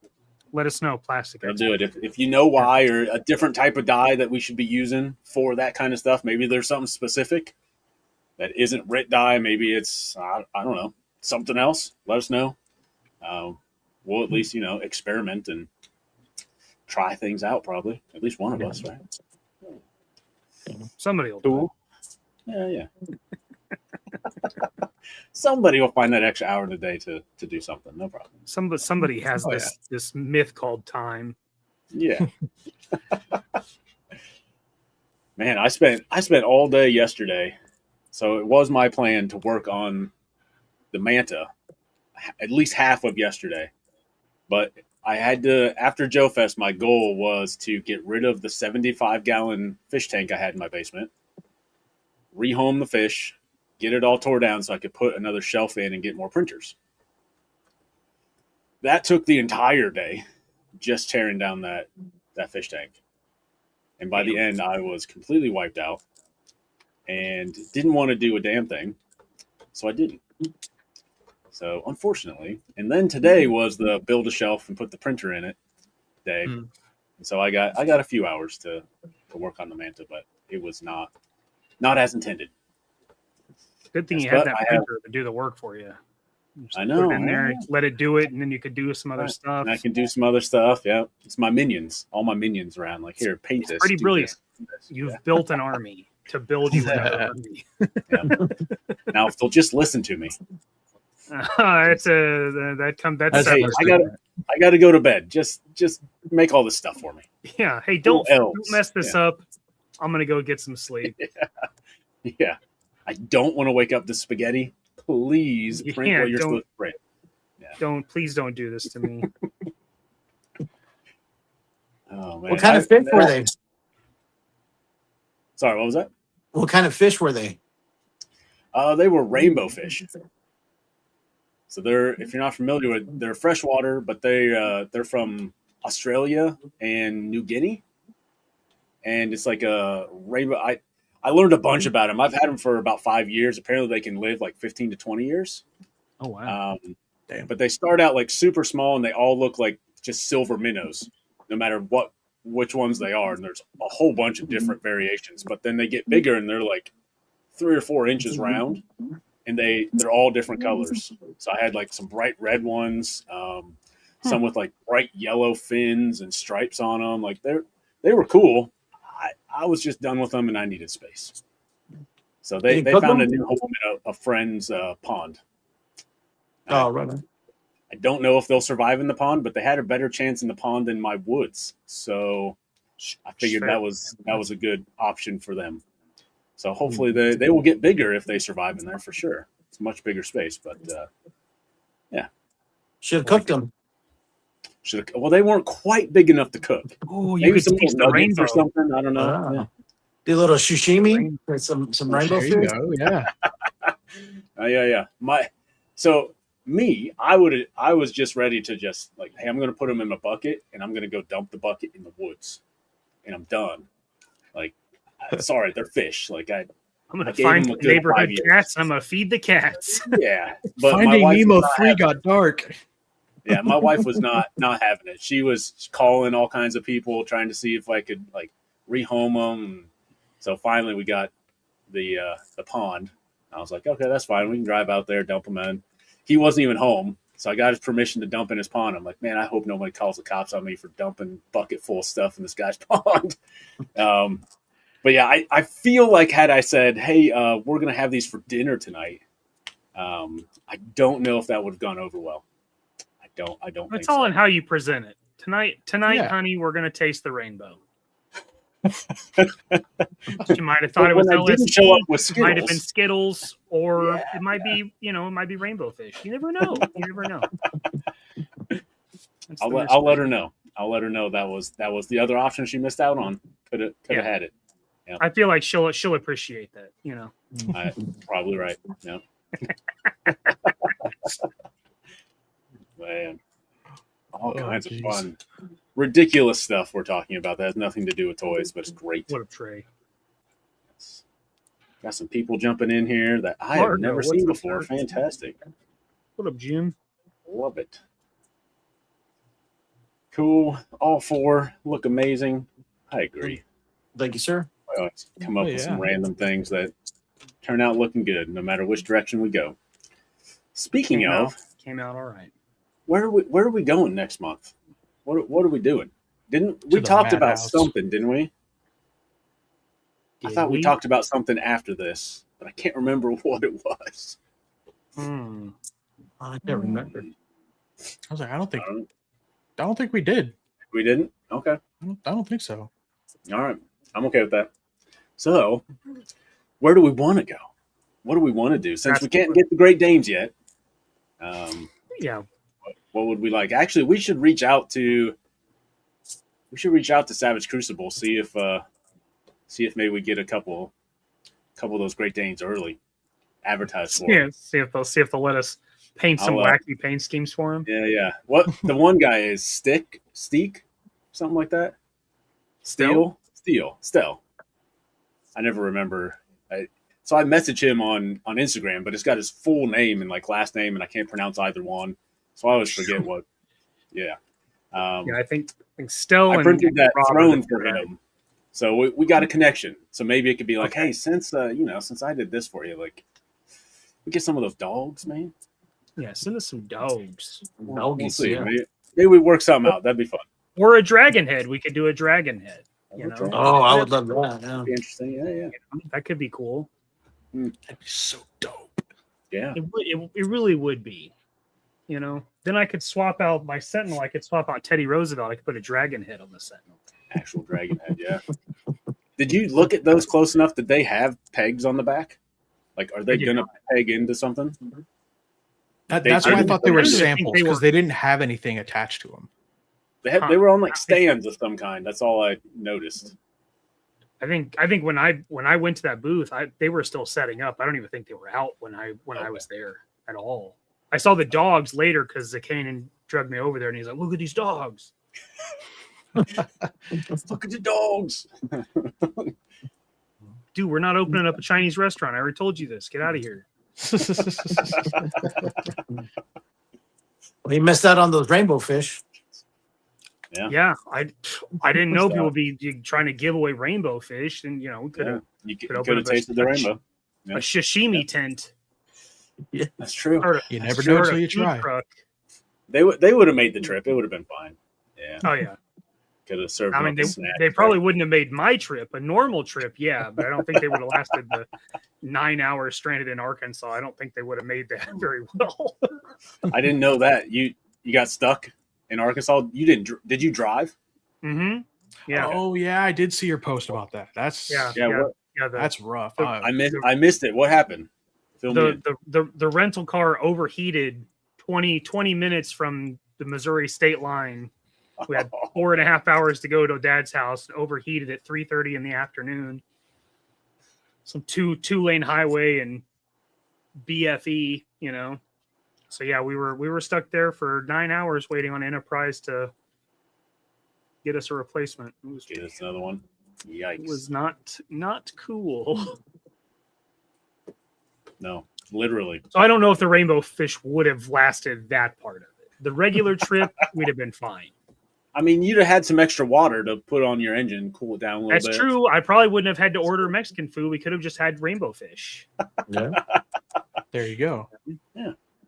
Let us know, plastic.
They'll do it if you know why, or a different type of dye that we should be using for that kind of stuff. Maybe there's something specific that isn't RIT dye. Maybe it's I don't know, something else. Let us know. We'll at least experiment and try things out. Probably at least one of us, right?
Somebody will do it.
Yeah. Somebody will find that extra hour in the day to do something. No problem.
Somebody has
Oh,
this myth called time.
Yeah. Man, I spent all day yesterday. So it was my plan to work on the Manta at least half of yesterday. But I had to, after Joe Fest, my goal was to get rid of the 75-gallon fish tank I had in my basement, rehome the fish, get it all tore down so I could put another shelf in and get more printers. That took the entire day, just tearing down that fish tank. And by the end, I was completely wiped out and didn't want to do a damn thing. So I didn't. So unfortunately, and then today was the build a shelf and put the printer in it day.
Hmm.
And so I got a few hours to work on the Manta, but it was not as intended.
Good thing
Yes,
you had
but
that
I have-
printer to do the work for you. Just
I know,
Put it in
I
there,
know.
let it do it, and then you could do some other
Right.
stuff.
And I can do some other stuff. Yeah. It's my minions, all my minions around. Like, here, paint this.
pretty
do
brilliant.
this, do this.
You've built an army to build you another army.
Now, if they'll just listen to me.
That's
Hey,
separate.
I got to go to bed. Just make all this stuff for me.
Yeah. Hey,
Little
don't
elves.
mess this up. I'm gonna go get some sleep.
Yeah. I don't want to wake up to spaghetti. Please print
Yeah,
what you're
don't-
supposed to print.
Please don't do this to me.
Oh man.
what kind of fish were they?
Sorry, what was that?
What kind of fish were they?
They were rainbow fish. So if you're not familiar with, they're freshwater, but they're from Australia and New Guinea, and it's like a rainbow. I learned a bunch about them. I've had them for about 5 years. Apparently, they can live like 15 to 20 years.
Oh wow.
Damn.
But they start out like super small, and they all look like just silver minnows, no matter which ones they are. And there's a whole bunch of different variations. But then they get bigger, and they're like 3 or 4 inches round, and they're all different colors. So I had like some bright red ones, some with like bright yellow fins and stripes on them. Like they were cool. I was just done with them, and I needed space. So they found a new home in a friend's pond.
Oh, right on.
I don't know if they'll survive in the pond, but they had a better chance in the pond than my woods. So I figured that was a good option for them. So hopefully they will get bigger if they survive in there for sure. It's a much bigger space, but yeah.
Should have cooked them.
Well, they weren't quite big enough to cook.
Oh, you
Maybe
could
some
taste the
nuggets
rainbow.
or something. I don't know.
Ah.
Yeah.
Do a little sashimi with some rainbow
There you
fish.
go. Yeah.
Yeah. I was just ready to just like, hey, I'm going to put them in a bucket and I'm going to go dump the bucket in the woods, and I'm done. Like, sorry, they're fish. Like
I'm gonna
I gave
find
him a good
neighborhood
5 years.
cats. I'm gonna feed the cats.
yeah. But my
Finding
wife was
Nemo
not
3
having
got dark.
Yeah, my wife was not having it. She was calling all kinds of people trying to see if I could like rehome them. So finally, we got the pond. I was like, okay, that's fine. We can drive out there, dump them in. He wasn't even home, so I got his permission to dump in his pond. I'm like, man, I hope nobody calls the cops on me for dumping bucket full of stuff in this guy's pond. But yeah, I feel like had I said, hey, we're gonna have these for dinner tonight, I don't know if that would have gone over well. I don't think
It's all
so.
in how you present it. Tonight,
Yeah.
honey, we're gonna taste the rainbow. She might have thought it was
when I didn't show up with
LSD. It might have been
Skittles.
Skittles, or
Yeah.
it might be, it might be rainbow fish. You never know. You never know. That's
I'll
the
let her
mystery.
know. I'll let her know that was the other option she missed out on. Could have
Yeah.
had it.
I feel like she'll appreciate that.
Probably right. Yeah. Man, all
Oh,
kinds
geez.
of fun, ridiculous stuff we're talking about that has nothing to do with toys, but it's great.
What a tray.
Got some people jumping in here that I have
Margo,
never
what's
seen
up,
before.
sir?
Fantastic.
What up, Jim?
Love it. Cool. All four look amazing. I agree.
Thank you, sir.
I always come up
Oh,
with some
yeah.
random things that turn out looking good, no matter which direction we go. Speaking
Came
of,
Came out all right.
where are we going next month? What are we doing? Didn't we
the
talked about
madhouse.
something? Didn't we? I
Did
thought we
we?
talked about something after this, but I can't remember what it was.
Hmm.
I can't remember.
I was like, I don't
I
think we did.
We didn't. Okay.
I don't think so.
All right. I'm okay with that. So, where do we want to go? What do we want to do? Since we can't get the Great Danes yet,
Yeah.
what would we like? Actually, we should reach out to Savage Crucible, see if maybe we get a couple of those Great Danes early, advertised for.
Yeah. See if they'll let us paint some
I'll,
wacky paint schemes for them.
Yeah. What the one guy is Steak, something like that. Steel. I never remember. So I message him on Instagram, but it's got his full name and like last name, and I can't pronounce either one. So I always forget what. Yeah.
Yeah, I think Stell
I
and
printed that
Robert
throne
did
for
that.
him. So we got a connection. So maybe it could be like, hey, since I did this for you, like, we get some of those dogs, man.
Yeah, send us some dogs.
We'll
Doggies,
see.
yeah.
Maybe we work something out. That'd be fun.
Or a dragon head. We could do a dragon head. You know,
Okay.
Oh, I would love that. Yeah.
That'd be interesting. Yeah.
that could be cool.
That'd be so dope.
Yeah.
It really would be. You know, then I could swap out my Sentinel. I could swap out Teddy Roosevelt. I could put a dragon head on the Sentinel.
Actual dragon head. Yeah. Did you look at those close enough? Did they have pegs on the back? Like, are they
They did
gonna peg into something?
That's
I
why I
didn't-
thought they
I
were
didn't think
samples
they
because
were-
they didn't have anything attached to them.
They were on like stands of some kind. That's all I noticed.
I think when I went to that booth, they were still setting up. I don't even think they were out when I was there at all. I saw the dogs later because Zakanin drugged me over there, and he's like, "Look at these dogs."
Look at the dogs.
dude, we're not opening up a Chinese restaurant. I already told you this. Get out of here.
Well, you missed out on those rainbow fish.
Yeah, I didn't know
So-
people would be trying to give away rainbow fish, and we could
Yeah.
have
You
Could
could
open
have
up a-
tasted the rainbow. Yeah.
a sashimi tent.
That's true.
Or
You never
start
know
a
till you
food
try.
truck.
They would have made the trip. It would have been fine. Yeah,
Oh yeah,
could have served.
I
them
mean
up
they
a snack.
they probably wouldn't have made my trip a normal trip, yeah, but I don't think they would have lasted the 9 hours stranded in Arkansas. I don't think they would have made that very well.
I didn't know that you got stuck in Arkansas. You didn't. Did you drive?
Mm-hmm. Yeah,
Oh yeah, I did see your post about that. That's
yeah,
Yeah.
yeah.
What,
yeah.
that's rough.
the-
I missed it. What happened? Fill me in.
The rental car overheated 20 minutes from the Missouri state line. We had 4.5 hours to go to Dad's house. Overheated at 3:30 in the afternoon. Some two-lane highway and BFE, So yeah, we were stuck there for 9 hours waiting on Enterprise to get us a replacement.
Get us another one. Yikes!
It was not cool.
No, literally.
So I don't know if the rainbow fish would have lasted that part of it. The regular trip, we'd have been fine.
I mean, you'd have had some extra water to put on your engine, cool it down a little
That's
bit.
true. I probably wouldn't have had to order Mexican food. We could have just had rainbow fish.
Yeah.
there you go.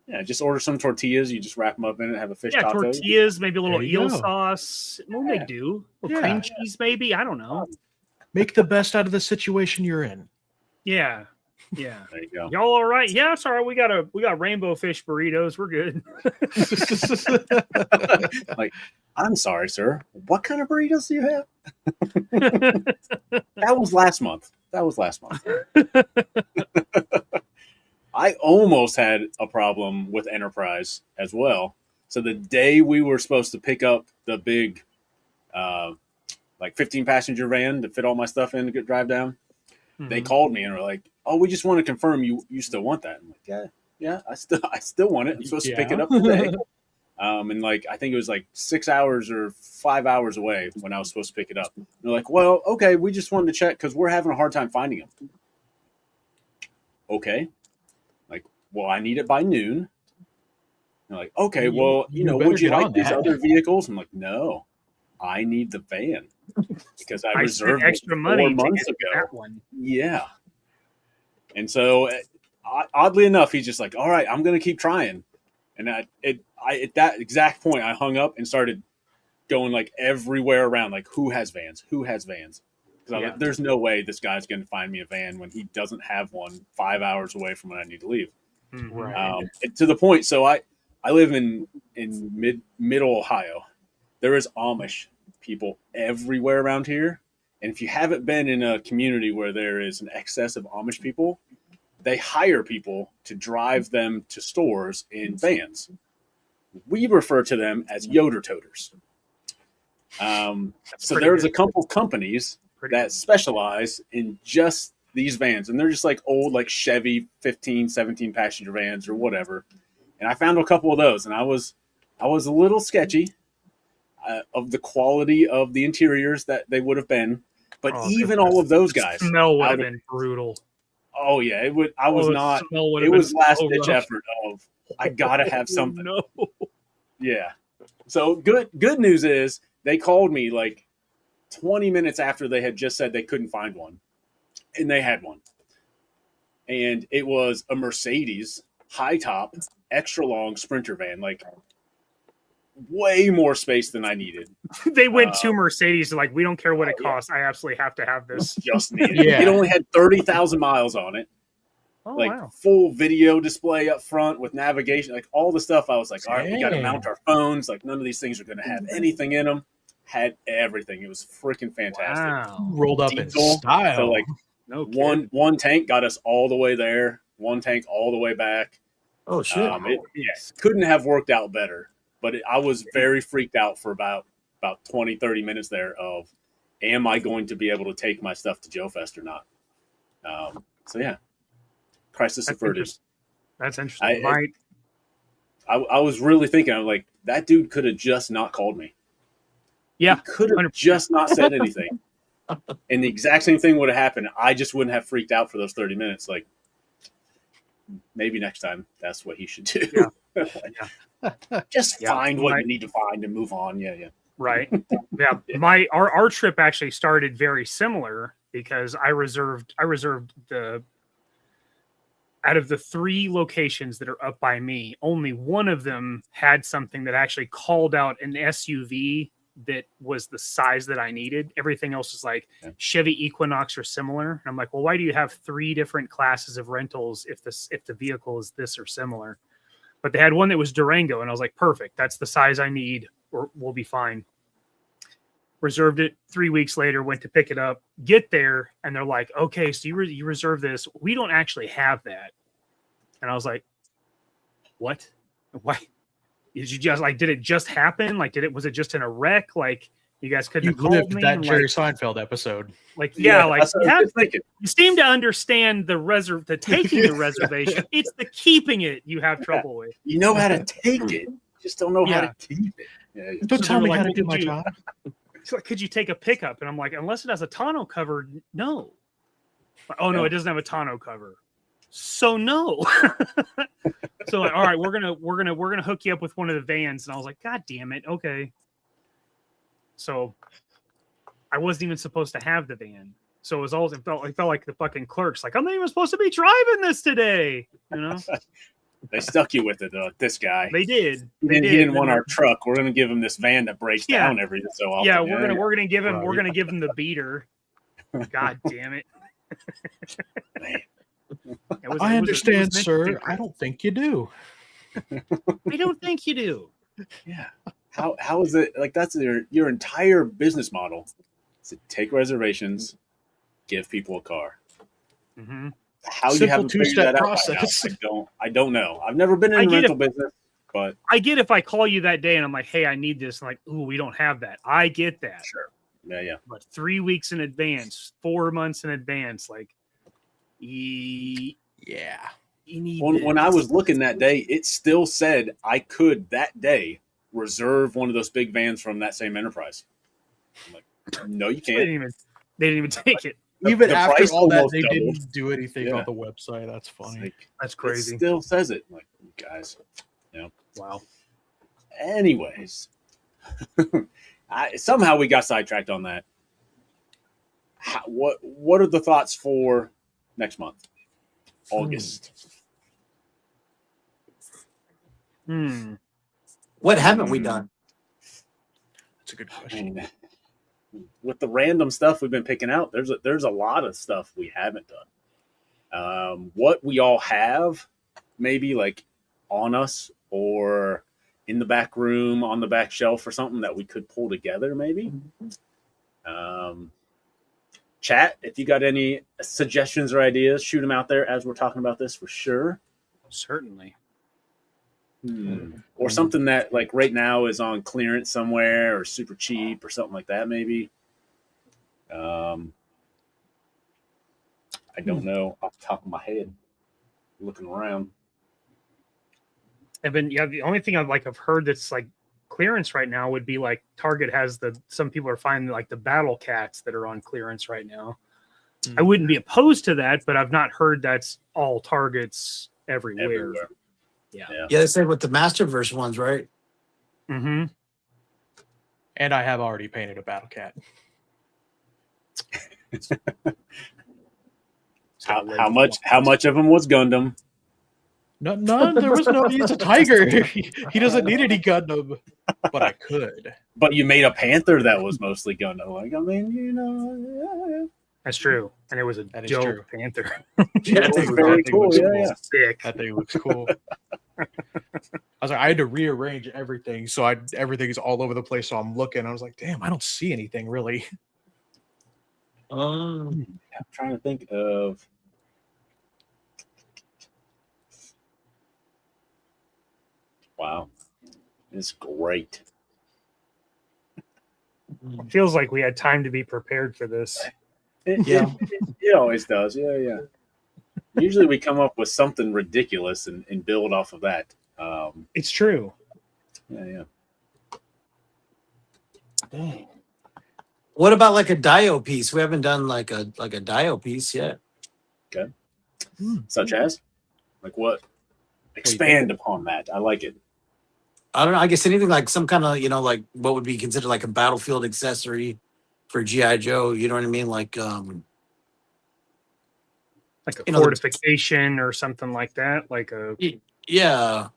Yeah, just order some tortillas. You just wrap them up in it. Have a fish
Yeah,
taco.
tortillas, maybe a little
There you
eel
go.
sauce. What would they do? A little
Yeah.
cream cheese, maybe? I don't know.
Make the best out of the situation you're in.
Yeah. Yeah.
There you go.
Y'all all right? Yeah, it's all right. We got rainbow fish burritos. We're good.
I'm sorry, sir. What kind of burritos do you have? That was last month. I almost had a problem with Enterprise as well. So the day we were supposed to pick up the big, 15 passenger van to fit all my stuff in to drive down, they called me and were like, "Oh, we just want to confirm you still want that." I'm like, "Yeah, I still want it. I'm supposed to pick it up today." And I think it was 6 hours or 5 hours away when I was supposed to pick it up. And they're like, "Well, okay, we just wanted to check because we're having a hard time finding them." Okay. Well, I need it by noon. They're like, "Okay, well,
You better
would you
get
like
on
these
that."
other vehicles?" I'm like, "No, I need the van because I
I
reserved
spent
it
extra money
4
to
months
get
ago."
that one.
Yeah. And so, oddly enough, he's just like, "All right, I'm going to keep trying." And at that exact point, I hung up and started going everywhere around, who has vans? Who has vans? Because
Yeah.
there's no way this guy's going to find me a van when he doesn't have one 5 hours away from when I need to leave.
Mhm.
Right.
To the point, so I live in middle Ohio. There is Amish people everywhere around here. And if you haven't been in a community where there is an excess of Amish people, they hire people to drive them to stores in vans. We refer to them as Yoder toters. So
pretty
there's
good.
a couple companies
Pretty
that specialize in just these vans, and they're just old Chevy 15, 17 passenger vans or whatever. And I found a couple of those, and I was a little sketchy of the quality of the interiors that they would have been. But
Oh,
even all of those guys,
Smell would
out
have
of-
been brutal.
oh yeah, it would. I was
Oh, the
not.
smell would
It
have been
was last
so
ditch
rough.
effort of I gotta have something.
No.
Yeah. So good news is they called me 20 minutes after they had just said they couldn't find one, and they had one, and it was a Mercedes high top extra long Sprinter van, way more space than I needed.
They went to Mercedes, we don't care what it
yeah.
costs. I absolutely have to have this.
Just needed.
Yeah.
It only had 30,000 miles on it.
Oh, wow.
Full video display up front with navigation, all the stuff. I was like, all right, we got to
Dang.
mount our phones. None of these things are going to have anything in them. Had everything. It was freaking fantastic.
Wow.
Rolled up in
Diesel,
style.
So
No kidding.
one tank got us all the way there. One tank all the way back.
Oh shit.
It couldn't have worked out better. But I was very freaked out for about 20, 30 minutes there of, am I going to be able to take my stuff to Joe Fest or not? So yeah, crisis
That's
averted.
interesting. That's interesting.
I was really thinking, I'm like, that dude could have just not called me.
Yeah,
He could have
100%.
just not said anything. And the exact same thing would have happened. I just wouldn't have freaked out for those 30 minutes. Like, maybe next time that's what he should do. Just
Yeah.
find what you need to find and move on. Yeah.
Right. Yeah. Our trip actually started very similar because I reserved the out of the 3 locations that are up by me, only one of them had something that actually called out an SUV that was the size that I needed. Everything else is like Chevy Equinox or similar. And I'm like, well, why do you have 3 different classes of rentals if the vehicle is this or similar? But they had one that was Durango, and I was like, perfect. That's the size I need, or we'll be fine. Reserved it. 3 weeks later, went to pick it up, get there, and they're like, okay, so you reserved this. We don't actually have that. And I was like, what? Why? Did you just did it just happen? Like, was it just in a wreck? Like, you guys couldn't have called me?
that
And,
Jerry Seinfeld episode.
That's what I was thinking.
you seem to understand the taking the reservation. It's the keeping it you have trouble with.
You know how to take it, just don't know how to keep it. Yeah.
Don't
So
tell me
they're
how
like,
to
well,
do my
could you-
job.
It's like, could you take a pickup? And I'm like, unless it has a tonneau cover, no. Oh no, it doesn't have a tonneau cover. So no. So like, all right, we're gonna hook you up with one of the vans. And I was like, God damn it, okay. So I wasn't even supposed to have the van. So it felt like the fucking clerks, like, I'm not even supposed to be driving this today. You know?
They stuck you with it, though. This guy.
They did.
He didn't want our truck. We're going to give him this van that breaks down every so often.
Yeah, we're gonna give him the beater. God damn it.
Man.
I understand, sir. I don't think you do.
I don't think you do.
Yeah. How is it like? That's your entire business model. Is to take reservations, give people a car.
Mm-hmm.
How you
Simple
haven't figured
two-step
that out
process.
by now, I don't know. I've never been in the rental business, but
I get if I call you that day and I'm like, hey, I need this. I'm like, ooh, we don't have that. I get that.
sure. Yeah.
But 3 weeks in advance, 4 months in advance, like, you need
When I was looking that day, it still said I could that day reserve one of those big vans from that same enterprise. I'm like, no, you
they
can't.
didn't even take it.
Even
the
after
price
all that,
almost
they
doubled.
didn't do anything
Yeah.
on the website. That's
It's
funny.
like,
That's
it
crazy.
still says it. I'm like, guys.
Wow.
Anyways, somehow we got sidetracked on that. What are the thoughts for next month, August?
What haven't we done?
That's a good
I
question.
mean, with the random stuff we've been picking out, there's a lot of stuff we haven't done. What we all have, maybe like on us or in the back room on the back shelf or something that we could pull together, maybe. Chat, if you got any suggestions or ideas, shoot them out there as we're talking about this for sure.
Certainly.
Or something that like right now is on clearance somewhere or super cheap or something like that, maybe. I don't know off the top of my head. Looking around.
And then the only thing I've heard that's like clearance right now would be like Target has some people are finding like the Battle Cats that are on clearance right now. I wouldn't be opposed to that, but I've not heard that's all Targets everywhere.
Yeah, they said with the Masterverse ones, right?
Mm-hmm.
And I have already painted a battle cat.
How much of them was Gundam?
No, there was no. He's a tiger. He doesn't need any Gundam, but I could.
But you made a Panther that was mostly Gundam. Like, I mean,
That's true. And it was a
That is
dope
true.
Panther.
Yeah, it was very
That thing
cool.
looks
Yeah.
Sick.
That thing looks cool. I was like, I had to rearrange everything, so everything's all over the place. So I'm looking. I was like, damn, I don't see anything really.
I'm trying to think of. Wow, it's great.
It feels like we had time to be prepared for this.
It always does. Yeah. Usually we come up with something ridiculous and build off of that.
It's true.
Yeah.
Dang.
What about like a dio piece? We haven't done like a dio piece yet.
Such as, like what? Expand upon that. I like it.
I don't know. I guess anything like some kind of, like what would be considered like a battlefield accessory for GI Joe. You know what I mean? Like
Like a
You know,
fortification or something like that. Like a
yeah.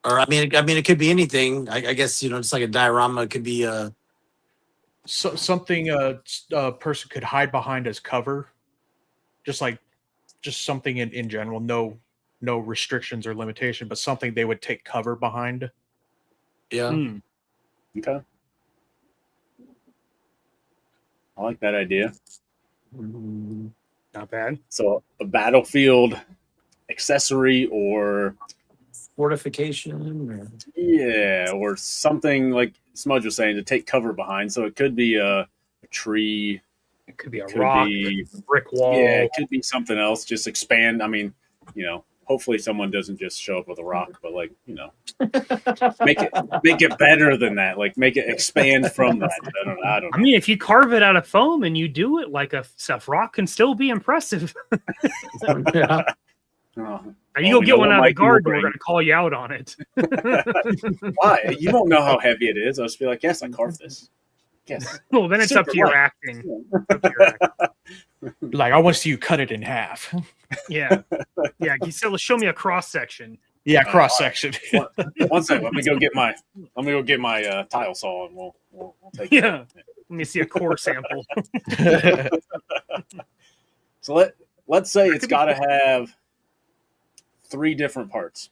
Or I mean, it could be anything. I guess just like a diorama. It could be
So something a person could hide behind as cover, just something in general. No restrictions or limitation, but something they would take cover behind.
yeah.
hmm,
Okay. I like that idea.
not bad.
So a battlefield accessory or
Fortification.
or something like Smudge was saying to take cover behind. So it could be a tree,
It could be a
could
rock,
be
brick wall.
yeah, it could be something else. Just expand. I mean, hopefully someone doesn't just show up with a rock, but make it better than that. Like make it expand from that. I don't
I
know.
mean, if you carve it out of foam and you do it like a stuff rock, can still be impressive.
Yeah.
Oh.
Now, you go
we
get
know
one
what
out of the
Mikey will
garden, we're
bring.
going to call you out on it.
Why? You don't know how heavy it is. I'll just be like, yes, I carved this. Yes.
Well, then it's up
Super
to your
light.
acting. It's up to your acting.
Like I want to see you cut it in half.
Yeah, yeah. You still show me a cross section.
Yeah, cross section.
One second. Let me go get my tile saw and we'll take it.
Yeah. Let me see a core sample.
So let's say it's got to have 3 different parts.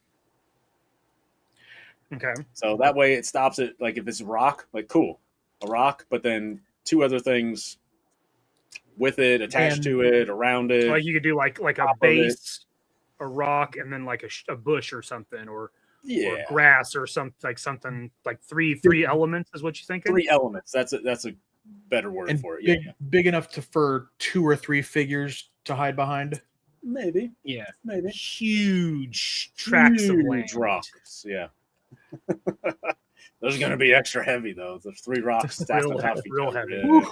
Okay.
So that way it stops it. Like if it's a rock, like cool, a rock, but then 2 other things with it, attached to it, around it.
Like you could do like a
top of it.
base, a rock, and then like a bush or something, or
Yeah,
grass or something like three elements is what you thinking?
3 elements. That's a better word
And
for it.
big enough for 2 or 3 figures to hide behind.
Maybe.
Yeah.
Maybe.
Huge tracts of land.
Huge rocks. Yeah. Those are going to be extra heavy though. There's 3 rocks stacked on top of each
Real
other.
heavy.
Yeah.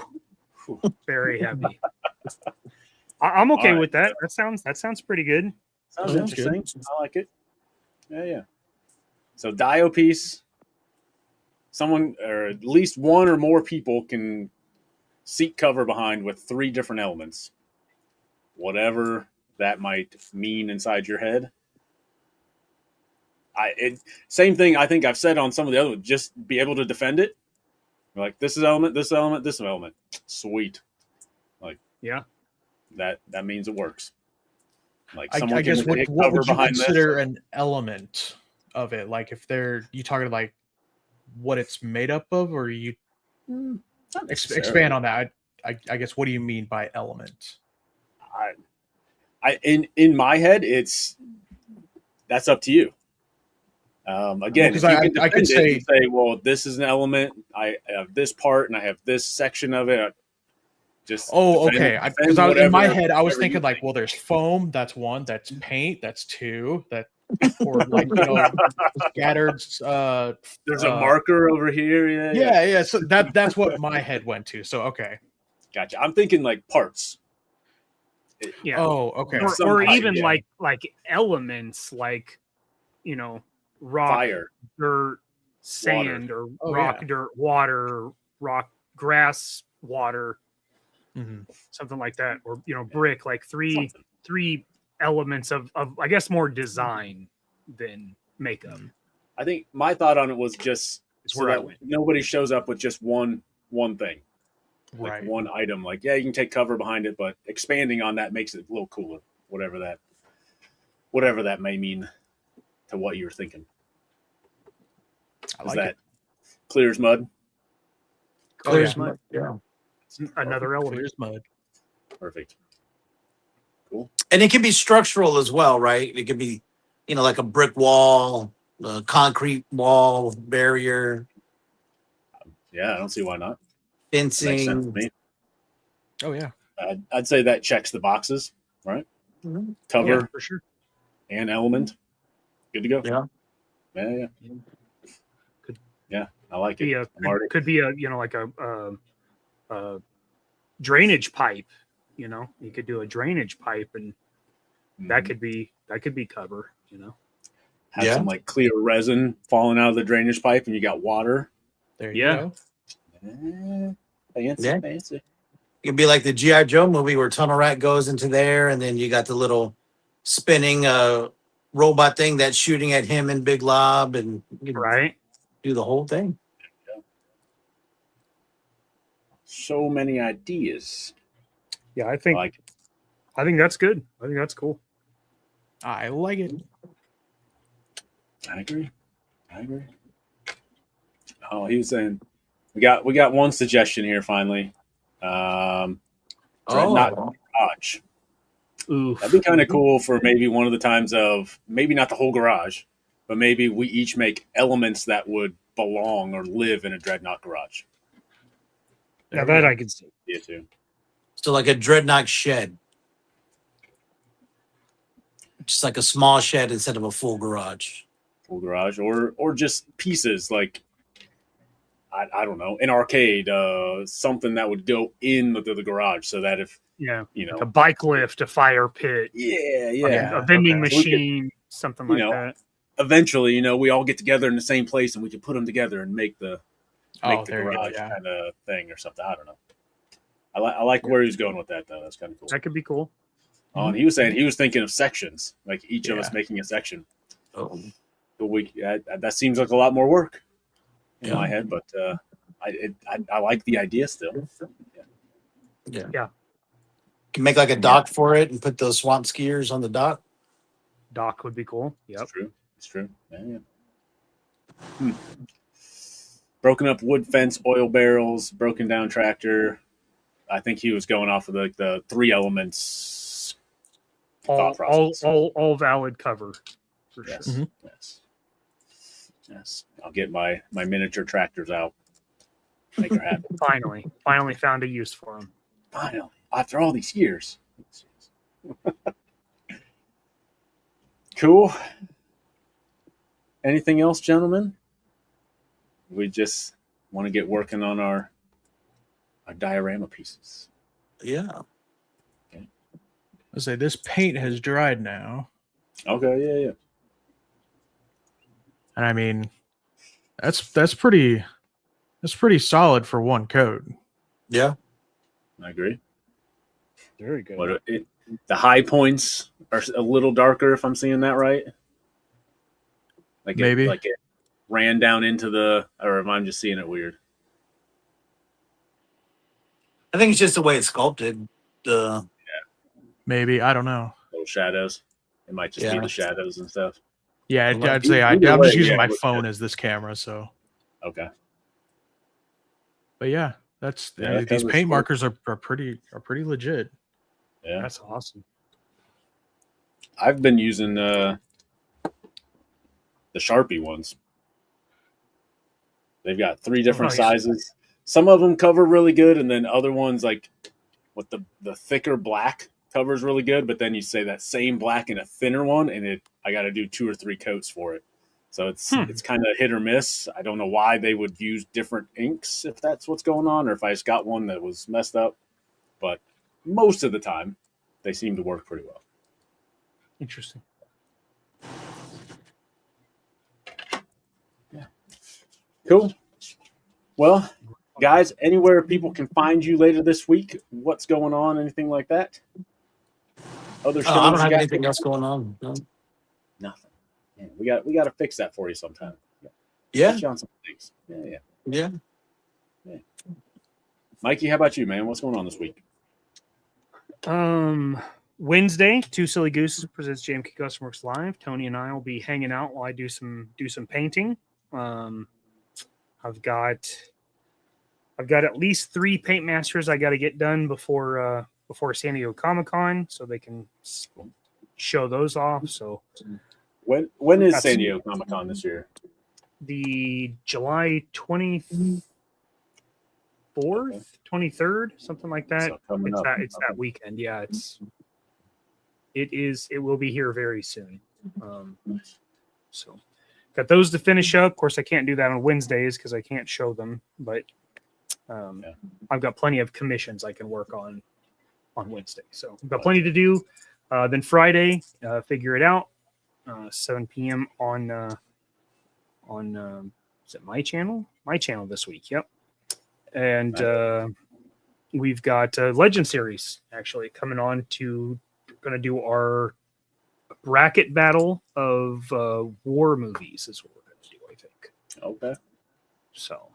Whew. Very heavy. I'm okay
All
with that. That sounds pretty good.
Sounds
Sounds
interesting. I like it. Yeah. So dio piece. Someone or at least one or more people can seek cover behind with 3 different elements. Whatever that might mean inside your head. Same thing I think I've said on some of the other ones. Just be able to defend it. Like this is element, this element, this element. Sweet. Like
Yeah.
that means it works. Like
I
someone
guess
can take
what
cover
would you
behind
consider
this.
an element of it? Like if you talking like what it's made up of, or you
Not necessarily.
expand on that? I guess what do you mean by element?
In my head, that's up to you. Again,
Because
if you can
I could
defend it and say, well, this is an element. I have this part, and I have this section of it. Just
Oh,
defend-
okay.
defend
Because in my
whatever-
head, I was
whatever
thinking
you
like,
think.
well, there's foam. That's 1. That's paint. That's 2. Or like scattered.
There's a marker over here.
Yeah. So that's what my head went to. So okay.
Gotcha. I'm thinking like parts.
Yeah.
Oh, okay.
or
some height,
even
yeah.
like elements like rock,
Fire.
dirt, sand, or
Oh,
rock,
yeah.
dirt, water, rock, grass, water,
Mhm.
something like that, or brick. Like
Something.
three elements of I guess more design than makeup.
I think my thought on it was just
Is
so
where I
that
went.
nobody shows up with just one thing. Like
Right.
one item. Like, yeah, you can take cover behind it, but expanding on that makes it a little cooler. Whatever that may mean to what you're thinking.
I
Is
like
that
it.
clear as mud?
Oh,
Clear
yeah.
as mud.
Yeah.
It's another element.
Clear as mud.
Perfect.
And it can be structural as well, right? It could be, like a brick wall, a concrete wall, barrier,
Yeah, I don't see why not. Makes sense to
fencing.
me.
Oh yeah.
I'd say that checks the boxes, right?
Mhm.
Cover
Yeah, for sure.
and element. Good to go.
Yeah.
Yeah. Yeah, I like
Be
it.
a
I'm already-
could be a like a drainage pipe. You could do a drainage pipe, and that could be cover.
have
Yeah.
some like clear resin falling out of the drainage pipe, and you got water.
There you
Yeah.
go.
Fancy,
Yeah.
fancy.
It'd be like the G.I. Joe movie where Tunnel Rat goes into there, and then you got the little spinning robot thing that's shooting at him and Big Lob, and you can
Right?
do the whole thing.
So many ideas.
Yeah, I
I
think
like it.
that's good. I think that's cool.
I like it.
I agree. Oh, he was saying we got one suggestion here finally. Dreadnought garage.
Ooh,
That'd be kind of cool for maybe one of the times of maybe not the whole garage, but maybe we each make elements that would belong or live in a dreadnought garage.
Now that I could see.
Yeah, too.
So like a dreadnought shed. Just like a small shed instead of a full garage.
Full garage or just pieces like I don't know, an arcade, something that would go in the garage so that if
Yeah,
you
a bike lift, a fire pit,
yeah.
a vending
okay.
machine, something like that.
Eventually, we all get together in the same place and we can put them together and make the
Oh,
the
there you go.
garage
Yeah.
kind of thing or something. I don't know. I like where he's going with that though. That's kind of cool.
That could be cool.
And he was saying he was thinking of sections, like each of us
Yeah.
making a section.
Oh.
But that seems like a lot more work in
Yeah.
my head, but I like the idea still.
Yeah.
Yeah.
Can make like a dock for it and put those swamp skiers on the dock.
Dock would be cool. Yep.
It's true. Yeah. Broken up wood fence, oil barrels, broken down tractor. I think he was going off of the three elements.
All,
thought
all,
process.
all valid cover for
Yes.
sure.
Mhm.
Yes. I'll get my miniature tractors out. Make her happy.
Finally found a use for them.
Finally, after all these years. Cool. Anything else, gentlemen? We just want to get working on our diorama pieces.
Yeah.
I say this paint has dried now,
Okay, yeah.
and I mean, that's pretty solid for one coat.
Yeah.
I agree.
Very good.
But the high points are a little darker, if I'm seeing that right.
Maybe.
Like it ran down into or am I just seeing it weird?
I think it's just the way it's sculpted.
Maybe, I don't know.
Little shadows. It might just be
Yeah.
the shadows and stuff.
Yeah,
Well,
I'd say I'm
either
just
way,
using
yeah,
my
it looks
phone
good.
as this camera, so.
Okay.
But yeah, that's
Yeah, that
these
covers
paint
cool.
markers are pretty legit.
Yeah.
That's awesome.
I've been using the Sharpie ones. They've got 3 different
Nice.
sizes. Some of them cover really good, and then other ones like with the thicker black covers really good. But then you say that same black in a thinner one, and I got to do 2 or 3 coats for it. So it's kind of hit or miss. I don't know why they would use different inks if that's what's going on, or if I just got one that was messed up. But most of the time, they seem to work pretty well.
Interesting.
Cool. Well, guys, anywhere people can find you later this week, what's going on, anything like that? Other shows
I don't
you
have
got?
anything else going on. No.
Nothing. Yeah, we got to fix that for you sometime.
Yeah.
Put you on some things. Yeah.
Yeah.
Mikey, how about you, man? What's going on this week?
Wednesday, Two Silly Gooses presents JMK Custom Works Live. Tony and I will be hanging out while I do some painting. I've got at least 3 paint masters I got to get done before San Diego Comic-Con, so they can show those off. So
When is
That's-
San Diego Comic-Con this year?
the July 24th, 23rd, something like that.
So coming up.
It's that weekend. Yeah, it will be here very soon. So got those to finish up. Of course, I can't do that on Wednesdays because I can't show them, but I've got plenty of commissions I can work on Wednesday. So I've got plenty to do. Then Friday, figure it out. 7 p.m. on is it my channel? My channel this week. Yep. And we've got Legend Series actually coming on to going to do our bracket battle of war movies is what we're going to do, I think.
Okay.
So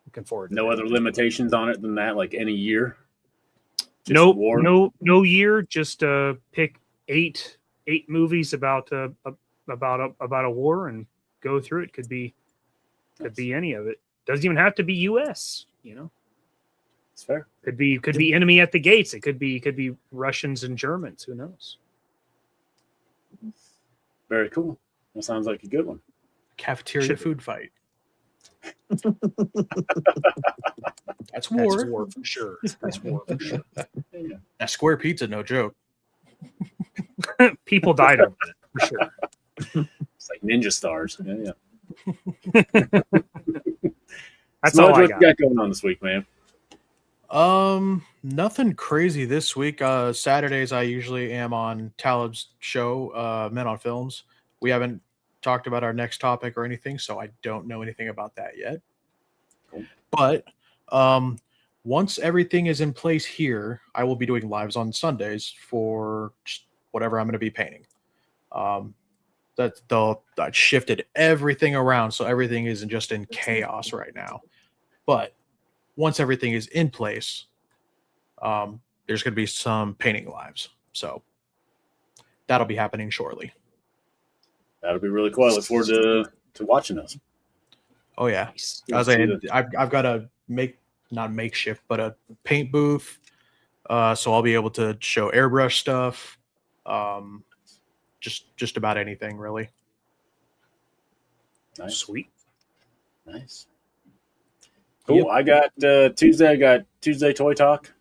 looking forward to
No
that.
other limitations on it than that, like any year? Just
Nope,
war?
no year. Just pick eight movies about a war and go through it. Could be any of it. Doesn't even have to be U.S. You know,
It's fair.
could be Enemy at the Gates. It could be Russians and Germans. Who knows?
Very cool. That sounds like a good one.
Cafeteria
Should be.
food fight. That's
That's
war.
war for sure. That's war for sure.
That square pizza, no joke.
People died over it for sure.
It's like ninja stars. Yeah.
That's
Smudge,
all I
what
got.
you got going on this week, man?
Nothing crazy this week. Saturdays I usually am on Talib's show, Men on Films. We haven't talked about our next topic or anything, so I don't know anything about that yet.
Cool.
But once everything is in place here, I will be doing lives on Sundays for just whatever I'm going to be painting. That shifted everything around, so everything isn't just in chaos right now. But once everything is in place, there's going to be some painting lives. So that'll be happening shortly.
That'll be really cool. I look forward to watching those.
Oh yeah,
Yeah,
as I've got a not makeshift, but a paint booth. So I'll be able to show airbrush stuff. Just about anything really.
Nice.
Sweet.
Nice. Cool.
Yep.
I got Tuesday. I got Tuesday Toy Talk.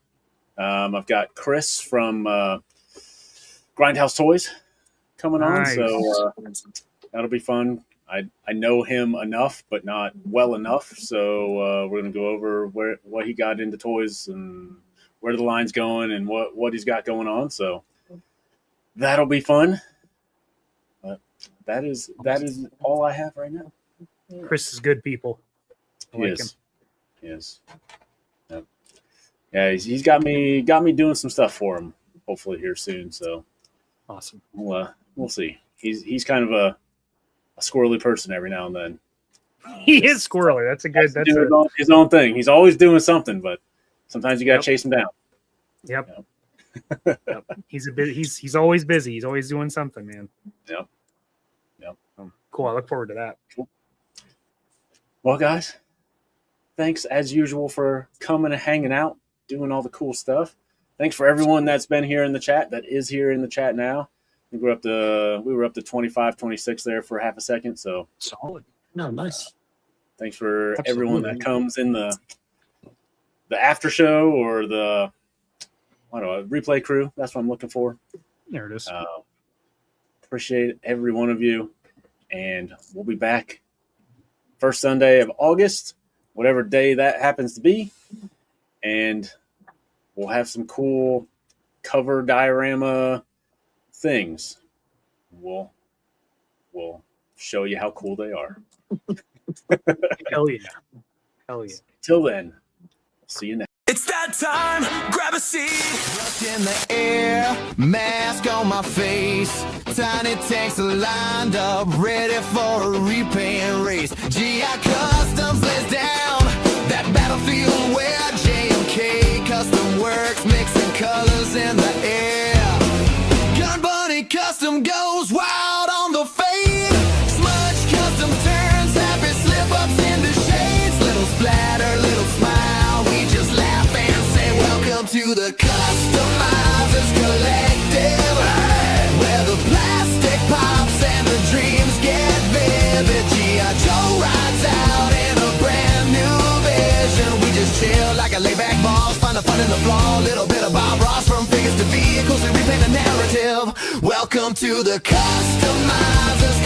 I've got Chris from Grindhouse Toys coming on,
Nice.
so that'll be fun. I know him enough, but not well enough. So we're gonna go over what he got into toys and where the line's going and what he's got going on. So that'll be fun. But that is all I have right now.
Chris is good people. I like him.
Yes. Yes. Yep. Yeah, he's got me doing some stuff for him. Hopefully here soon. So
Awesome.
we'll see. He's kind of a squirrely person every now and then.
He is squirrely. That's a good. That's
Doing his own thing. He's always doing something, but sometimes you got to
Yep.
chase him down.
Yep. Yep. He's always busy. He's always doing something, man.
Yep.
Cool. I look forward to that.
Well, guys, thanks as usual for coming and hanging out, doing all the cool stuff. Thanks for everyone that's been here in the chat, that is here in the chat now. I think we were up to 25, 26 there for half a second. So
Solid.
No, nice.
thanks for
Absolutely.
everyone that comes in the after show or the replay crew. That's what I'm looking for.
There it is.
Appreciate every one of you, and we'll be back first Sunday of August, whatever day that happens to be, and we'll have some cool cover diorama things. We'll show you how cool they are.
Hell yeah. Hell yeah.
Till then, see you next.
It's that time. Grab a seat.
Truck in the air, mask on my face. Tiny tanks are lined up, ready for a repaint race. GI Customs lays down that battlefield where JMK Custom Works, mixing colors in the air. Gun Bunny Custom goes wild on the fade. Smudge Custom turns happy slip-ups into shades. Little splatter, little smile, we just laugh and say welcome to the Customizers Collective, where the plastic pops and the dreams get vivid. G.I. Joe rides out in a brand new vision. We just chill like a laid-back boss, find the fun in the flaw. Little bit of Bob Ross, from figures to vehicles, we repaint the narrative. Welcome to the Customizers